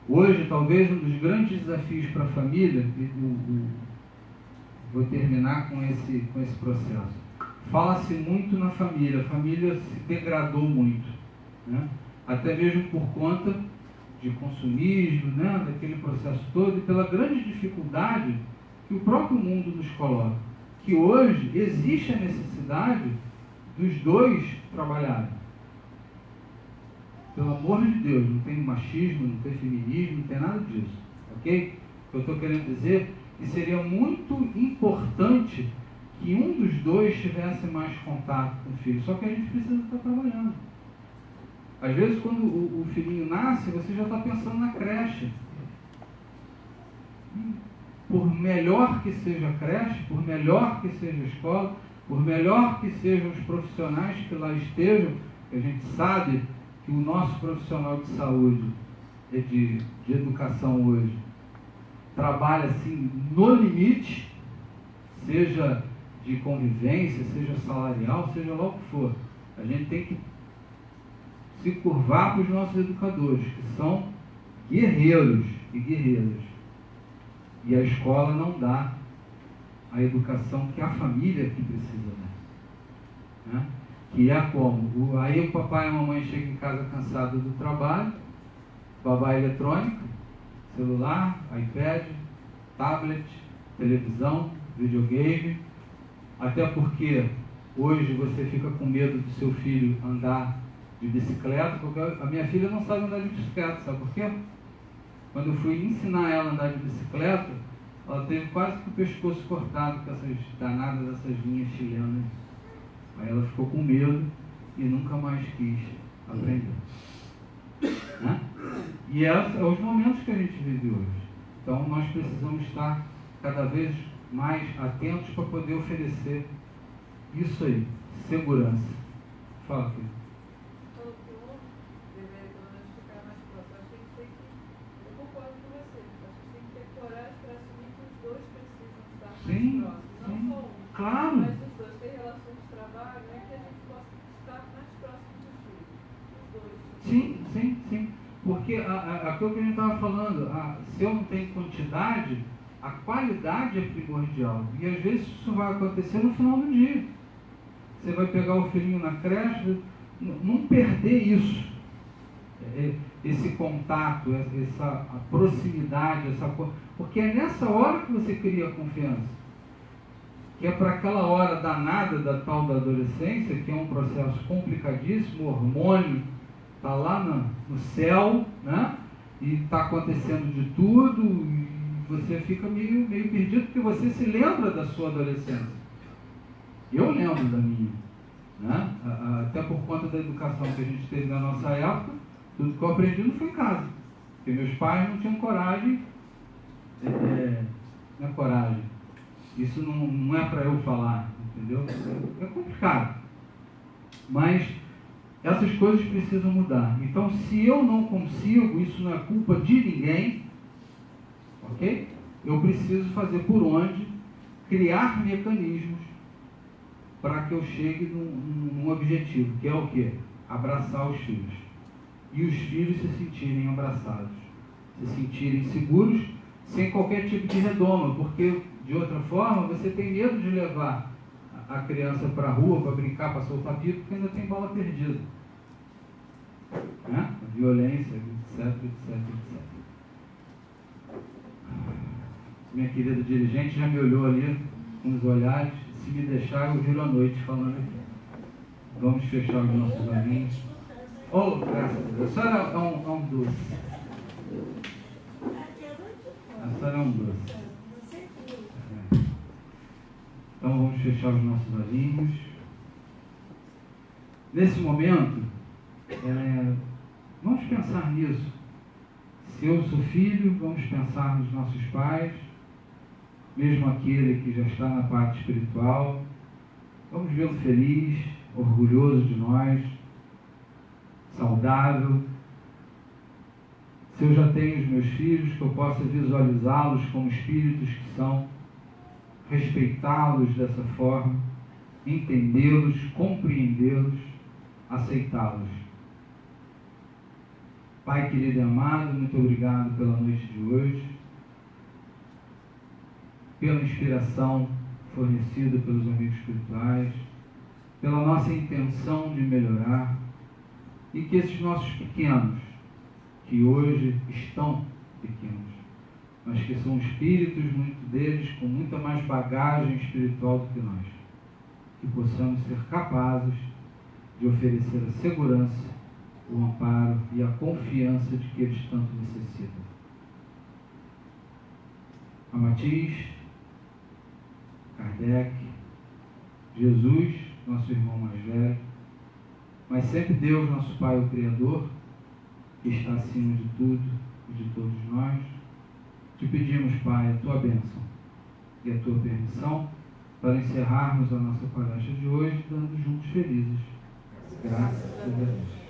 [SPEAKER 1] Hoje, talvez um dos grandes desafios para a família, vou terminar com esse processo. Fala-se muito na família, a família se degradou muito, né? Até mesmo por conta de consumismo, né? Daquele processo todo, e pela grande dificuldade que o próprio mundo nos coloca, que hoje existe a necessidade dos dois trabalharem. Pelo amor de Deus, não tem machismo, não tem feminismo, não tem nada disso, ok? O que eu estou querendo dizer é que seria muito importante que um dos dois tivesse mais contato com o filho, só que a gente precisa estar trabalhando. Às vezes, quando o filhinho nasce, você já está pensando na creche. Por melhor que seja a creche, por melhor que seja a escola, por melhor que sejam os profissionais que lá estejam, a gente sabe que o nosso profissional de saúde, de educação hoje, trabalha assim no limite, seja de convivência, seja salarial, seja lá o que for. A gente tem que se curvar para os nossos educadores, que são guerreiros e guerreiras. E a escola não dá a educação que a família que precisa dar. Né? Que é como? Aí o papai e a mamãe chegam em casa cansados do trabalho, babá eletrônico, celular, iPad, tablet, televisão, videogame, até porque hoje você fica com medo do seu filho andar de bicicleta, porque a minha filha não sabe andar de bicicleta, sabe por quê? Quando eu fui ensinar ela a andar de bicicleta, ela teve quase que o pescoço cortado com essas danadas, essas linhas chilenas. Aí ela ficou com medo e nunca mais quis aprender. Né? E esses são os momentos que a gente vive hoje. Então nós precisamos estar cada vez mais atentos para poder oferecer isso aí, segurança. Fala, filho.
[SPEAKER 5] Deveria pelo menos ficar mais próximo
[SPEAKER 1] Claro.
[SPEAKER 5] Mas os dois têm relação de trabalho, é que a gente possa estar mais próximo dos filhos. Os dois.
[SPEAKER 1] Sim. Porque aquilo que a gente estava falando, se eu não tenho quantidade, a qualidade é primordial. E às vezes isso vai acontecer no final do dia. Você vai pegar o filhinho na creche, não perder isso. Esse contato, essa proximidade, porque é nessa hora que você cria a confiança. Que é para aquela hora danada da tal da adolescência, que é um processo complicadíssimo, o hormônio está lá no céu, né? E está acontecendo de tudo, e você fica meio perdido, porque você se lembra da sua adolescência. Eu lembro da minha, né? Até por conta da educação que a gente teve na nossa época, tudo que eu aprendi não foi em casa, porque meus pais não tinham coragem, não é coragem, isso não é para eu falar, entendeu? É complicado, mas essas coisas precisam mudar. Então, se eu não consigo, isso não é culpa de ninguém, ok? Eu preciso fazer por onde, criar mecanismos para que eu chegue num objetivo, que é o quê? Abraçar os filhos. E os filhos se sentirem abraçados, se sentirem seguros, sem qualquer tipo de redoma, porque, de outra forma, você tem medo de levar a criança para a rua, para brincar, para soltar pipa, porque ainda tem bola perdida. Né? A violência, etc. Minha querida dirigente já me olhou ali com os olhares. Se me deixar, eu viro a noite falando aqui. Vamos fechar os nossos olhinhos. Oh, graças a Deus. A senhora é um doce. A senhora é um doce. Então vamos fechar os nossos olhinhos. Nesse momento, vamos pensar nisso. Se eu sou filho, vamos pensar nos nossos pais, mesmo aquele que já está na parte espiritual. Vamos vê-lo feliz, orgulhoso de nós, saudável. Se eu já tenho os meus filhos, que eu possa visualizá-los como espíritos que são, respeitá-los dessa forma, entendê-los, compreendê-los, aceitá-los. Pai querido e amado, muito obrigado pela noite de hoje, pela inspiração fornecida pelos amigos espirituais, pela nossa intenção de melhorar, e que esses nossos pequenos, que hoje estão pequenos, mas que são espíritos, muitos deles com muita mais bagagem espiritual do que nós, que possamos ser capazes de oferecer a segurança, o amparo e a confiança de que eles tanto necessitam. A Matiz, Kardec, Jesus, nosso irmão mais velho, mas sempre Deus, nosso Pai, o Criador, que está acima de tudo e de todos nós, te pedimos, Pai, a tua bênção e a tua permissão para encerrarmos a nossa palestra de hoje, dando juntos felizes. Graças a Deus.